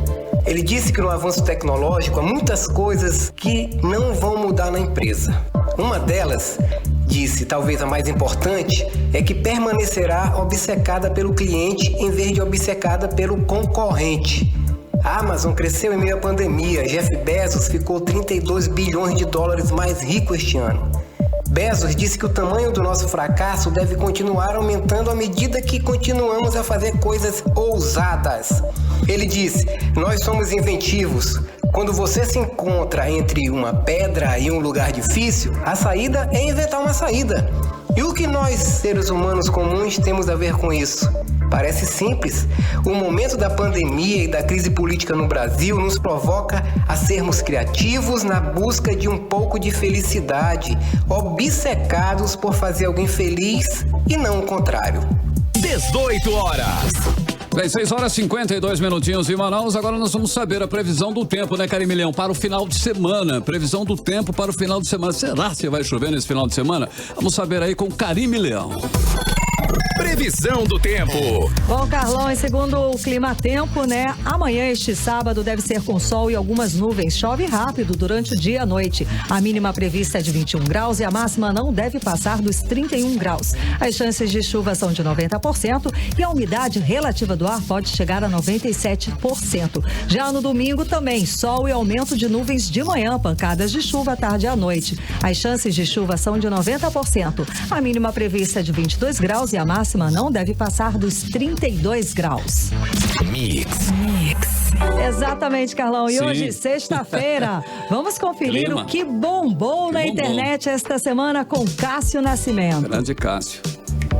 Ele disse que no avanço tecnológico há muitas coisas que não vão mudar na empresa. Uma delas, disse, talvez a mais importante, é que permanecerá obcecada pelo cliente em vez de obcecada pelo concorrente. A Amazon cresceu em meio à pandemia. Jeff Bezos ficou 32 bilhões de dólares mais rico este ano. Bezos disse que o tamanho do nosso fracasso deve continuar aumentando à medida que continuamos a fazer coisas ousadas. Ele disse: nós somos inventivos. Quando você se encontra entre uma pedra e um lugar difícil, a saída é inventar uma saída. E o que nós, seres humanos comuns, temos a ver com isso? Parece simples. O momento da pandemia e da crise política no Brasil nos provoca a sermos criativos na busca de um pouco de felicidade, obcecados por fazer alguém feliz e não o contrário. 18 horas. 6h52 em Manaus. Agora nós vamos saber a previsão do tempo, né, Carimilhão? Para o final de semana. Previsão do tempo para o final de semana. Será que vai chover nesse final de semana? Vamos saber aí com Carimilhão. Previsão do tempo. Bom, Carlão, e segundo o Clima Tempo, né? Amanhã, este sábado, deve ser com sol e algumas nuvens. Chove rápido durante o dia e a noite. A mínima prevista é de 21 graus e a máxima não deve passar dos 31 graus. As chances de chuva são de 90% e a umidade relativa do ar pode chegar a 97%. Já no domingo também, sol e aumento de nuvens de manhã, pancadas de chuva à tarde e à noite. As chances de chuva são de 90%. A mínima prevista é de 22 graus e a máxima não deve passar dos 32 graus. Mix. Exatamente, Carlão. E Sim. hoje, sexta-feira, vamos conferir Clima. o que bombou na internet esta semana com Cássio Nascimento. Grande Cássio.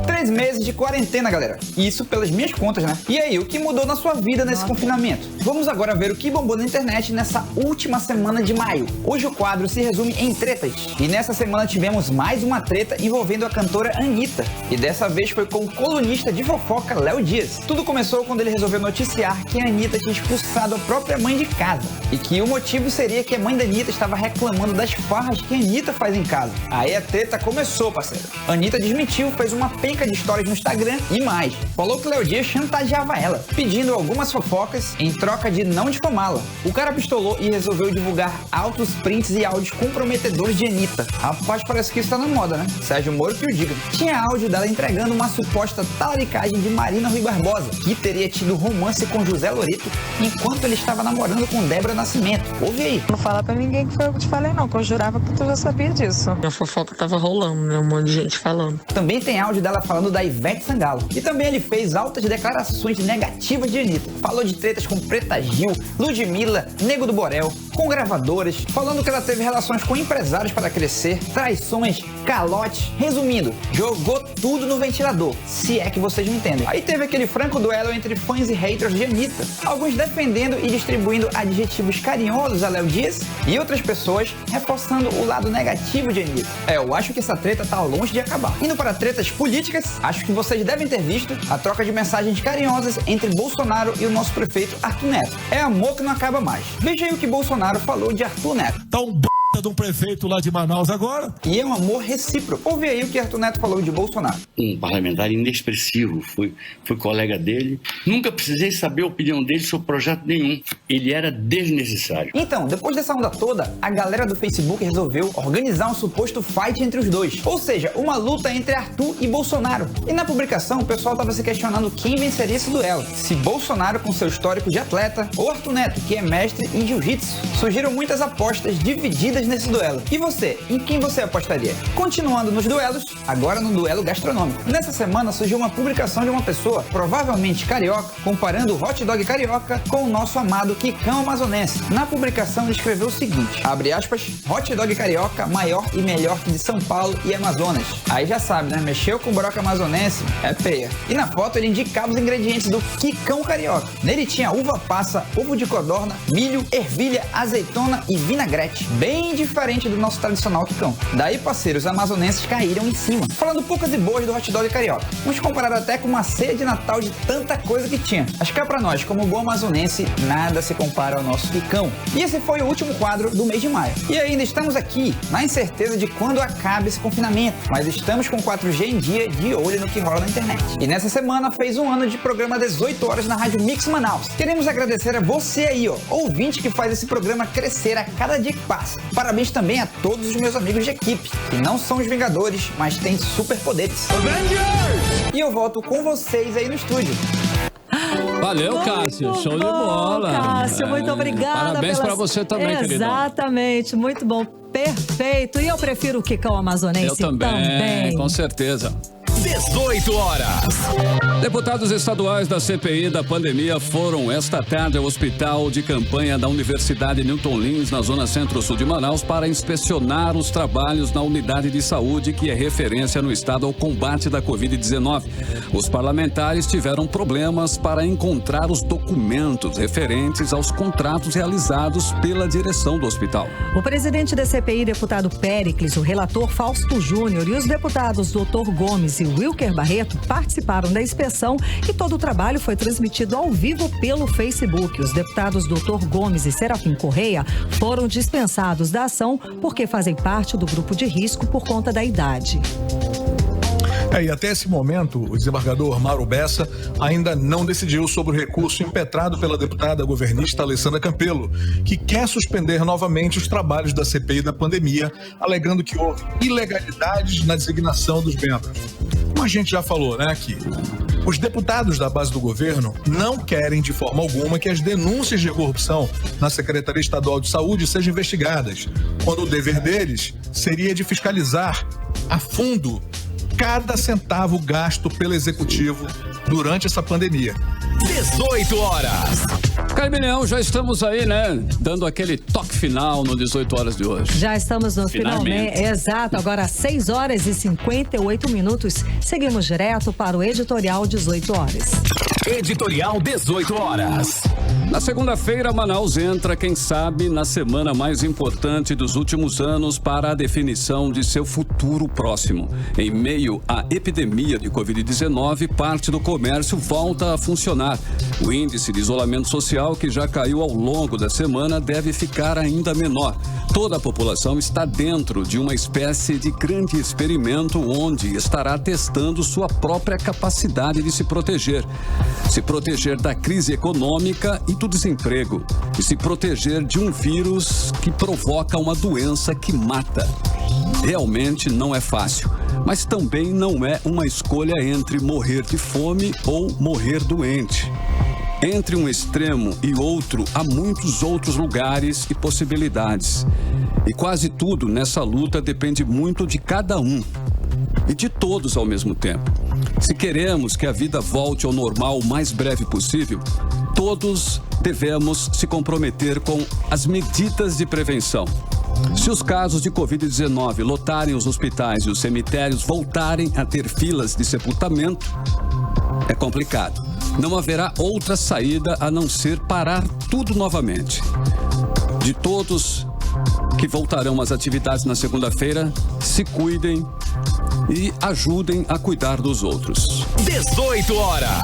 3 meses de quarentena, galera. Isso pelas minhas contas, né? E aí, o que mudou na sua vida nesse confinamento? Vamos agora ver o que bombou na internet nessa última semana de maio. Hoje o quadro se resume em tretas. E nessa semana tivemos mais uma treta envolvendo a cantora Anitta. E dessa vez foi com o colunista de fofoca Léo Dias. Tudo começou quando ele resolveu noticiar que a Anitta tinha expulsado a própria mãe de casa. E que o motivo seria que a mãe da Anitta estava reclamando das farras que a Anitta faz em casa. Aí a treta começou, parceiro. A Anitta desmentiu, fez uma penca de histórias no Instagram e mais. Falou que Léo Dias chantageava ela, pedindo algumas fofocas em troca de não difamá-la. O cara pistolou e resolveu divulgar altos prints e áudios comprometedores de Anitta. Rapaz, parece que isso tá na moda, né? Sérgio Moro que o diga. Tinha áudio dela entregando uma suposta talaricagem de Marina Rui Barbosa, que teria tido romance com José Loreto enquanto ele estava namorando com Débora Nascimento. Ouve aí. Não fala pra ninguém que foi eu que te falei, não, que eu jurava que tu já sabia disso. A fofoca tava rolando, né? Um monte de gente falando. Também tem áudio dela falando da Ivete Sangalo. E também ele fez altas declarações negativas de Anitta. Falou de tretas com Preta Gil, Ludmilla, Nego do Borel, com gravadoras, falando que ela teve relações com empresários para crescer, traições, calotes. Resumindo, jogou tudo no ventilador, se é que vocês me entendem. Aí teve aquele franco duelo entre fãs e haters de Anitta. Alguns defendendo e distribuindo adjetivos carinhosos a Léo Dias e outras pessoas reforçando o lado negativo de Anitta. Eu acho que essa treta tá longe de acabar. Indo para tretas políticas, acho que vocês devem ter visto a troca de mensagens carinhosas entre Bolsonaro e o nosso prefeito Arthur Neto. É amor que não acaba mais. Veja aí o que Bolsonaro falou de Arthur Neto. Tá um b*** de um prefeito lá de Manaus agora. E é um amor recíproco. Ouve aí o que Arthur Neto falou de Bolsonaro. Um parlamentar inexpressivo, fui colega dele. Nunca precisei saber a opinião dele sobre projeto nenhum. Ele era desnecessário. Então, depois dessa onda toda, a galera do Facebook resolveu organizar um suposto fight entre os dois. Ou seja, uma luta entre Arthur e Bolsonaro. E na publicação, o pessoal estava se questionando quem venceria esse duelo. Se Bolsonaro com seu histórico de atleta ou Arthur Neto, que é mestre em jiu-jitsu. Surgiram muitas apostas divididas nesse duelo. E você, em quem você apostaria? Continuando nos duelos, agora no duelo gastronômico. Nessa semana surgiu uma publicação de uma pessoa, provavelmente carioca, comparando o hot dog carioca com o nosso amado quicão amazonense. Na publicação ele escreveu o seguinte, abre aspas, hot dog carioca maior e melhor que de São Paulo e Amazonas. Aí já sabe, né? Mexeu com o broca amazonense, é peia. E na foto ele indicava os ingredientes do quicão carioca. Nele tinha uva passa, ovo de codorna, milho, ervilha, azeitona e vinagrete. Bem diferente do nosso tradicional quicão. Daí, parceiros, os amazonenses caíram em cima, falando poucas e boas do hot dog carioca. Uns compararam até com uma ceia de Natal de tanta coisa que tinha. Mas cá pra nós, como bom amazonense, nada se compara ao nosso quicão. E esse foi o último quadro do mês de maio. E ainda estamos aqui, na incerteza de quando acaba esse confinamento. Mas estamos com 4G em dia, de olho no que rola na internet. E nessa semana fez um ano de programa 18 horas na Rádio Mix Manaus. Queremos agradecer a você aí, ouvinte que faz esse programa crescer a cada dia que passa. Parabéns também a todos os meus amigos de equipe, que não são os Vingadores, mas têm superpoderes. E eu volto com vocês aí no estúdio. Valeu, Cássio. Show de bola. Cássio, muito obrigada. Parabéns pra você também, querido. Exatamente, muito bom. Perfeito. E eu prefiro o quicão amazonense Eu também, com certeza. 18 horas. Deputados estaduais da CPI da pandemia foram esta tarde ao hospital de campanha da Universidade Newton Lins, na zona centro-sul de Manaus, para inspecionar os trabalhos na unidade de saúde que é referência no estado ao combate da Covid-19. Os parlamentares tiveram problemas para encontrar os documentos referentes aos contratos realizados pela direção do hospital. O presidente da CPI, deputado Péricles, o relator Fausto Júnior e os deputados Dr. Gomes e Wilker Barreto participaram da inspeção e todo o trabalho foi transmitido ao vivo pelo Facebook. Os deputados Dr. Gomes e Serafim Correia foram dispensados da ação porque fazem parte do grupo de risco por conta da idade. E até esse momento, o desembargador Mauro Bessa ainda não decidiu sobre o recurso impetrado pela deputada governista Alessandra Campelo, que quer suspender novamente os trabalhos da CPI da pandemia, alegando que houve ilegalidades na designação dos membros. Como a gente já falou, né, aqui, os deputados da base do governo não querem de forma alguma que as denúncias de corrupção na Secretaria Estadual de Saúde sejam investigadas, quando o dever deles seria de fiscalizar a fundo cada centavo gasto pelo executivo durante essa pandemia. 18 horas. Carminhão, já estamos aí, né? Dando aquele toque final no 18 horas de hoje. Já estamos no finalmente. Exato, agora às 6 horas e 58 minutos. Seguimos direto para o editorial 18 horas. Editorial 18 horas. Na segunda-feira, Manaus entra, quem sabe, na semana mais importante dos últimos anos para a definição de seu futuro próximo. Em meio à epidemia de Covid-19, parte do comércio volta a funcionar. O índice de isolamento social, que já caiu ao longo da semana, deve ficar ainda menor. Toda a população está dentro de uma espécie de grande experimento onde estará testando sua própria capacidade de se proteger. Se proteger da crise econômica e do desemprego. E se proteger de um vírus que provoca uma doença que mata. Realmente não é fácil, mas também não é uma escolha entre morrer de fome ou morrer doente. Entre um extremo e outro, há muitos outros lugares e possibilidades. E quase tudo nessa luta depende muito de cada um e de todos ao mesmo tempo. Se queremos que a vida volte ao normal o mais breve possível, todos devemos se comprometer com as medidas de prevenção. Se os casos de Covid-19 lotarem os hospitais e os cemitérios voltarem a ter filas de sepultamento, é complicado. Não haverá outra saída a não ser parar tudo novamente. De todos que voltarão às atividades na segunda-feira, se cuidem e ajudem a cuidar dos outros. 18 horas.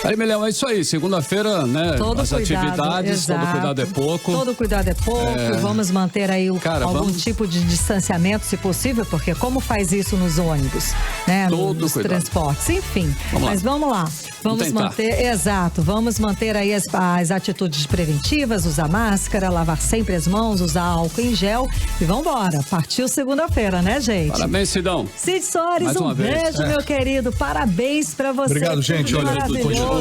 Aí, Milhão, é isso aí. Segunda-feira, né? Todo as cuidado, atividades, exato. todo cuidado é pouco. Todo cuidado é pouco. Vamos manter aí algum tipo de distanciamento, se possível, porque como faz isso nos ônibus, né? Nos transportes, enfim. Vamos lá. Vamos manter, exato. Vamos manter aí as atitudes preventivas, usar máscara, lavar sempre as mãos, usar álcool em gel e vamos embora. Partiu segunda-feira, né, gente? Parabéns, Sidão. Cid Soares, um beijo, meu querido. Parabéns pra você. Obrigado, gente. Olha,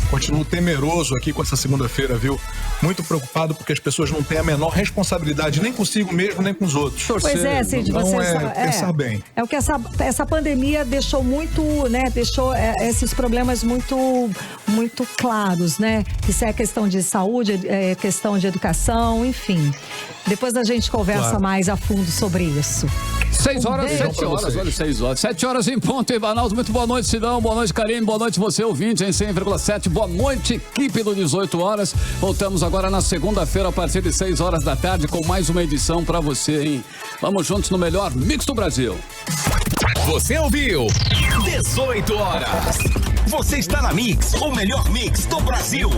continuo temeroso aqui com essa segunda-feira, viu? Muito preocupado porque as pessoas não têm a menor responsabilidade nem consigo mesmo, nem com os outros. Pois é, Cid, você pensar bem. É o que essa pandemia deixou muito, né? Deixou esses problemas muito claros, né? Isso é questão de saúde, é questão de educação, enfim. Depois a gente conversa mais a fundo sobre isso. 6 horas, 7 horas, olha, 6 horas. 7 horas em ponto em Manaus. Muito boa noite, Sidão. Boa noite, Karine. Boa noite, você, ouvinte, em 100,7. Boa noite, equipe do 18 horas. Voltamos agora na segunda-feira, a partir de 6 horas da tarde, com mais uma edição pra você, hein? Vamos juntos no melhor Mix do Brasil. Você ouviu 18 horas. Você está na Mix, o melhor Mix do Brasil.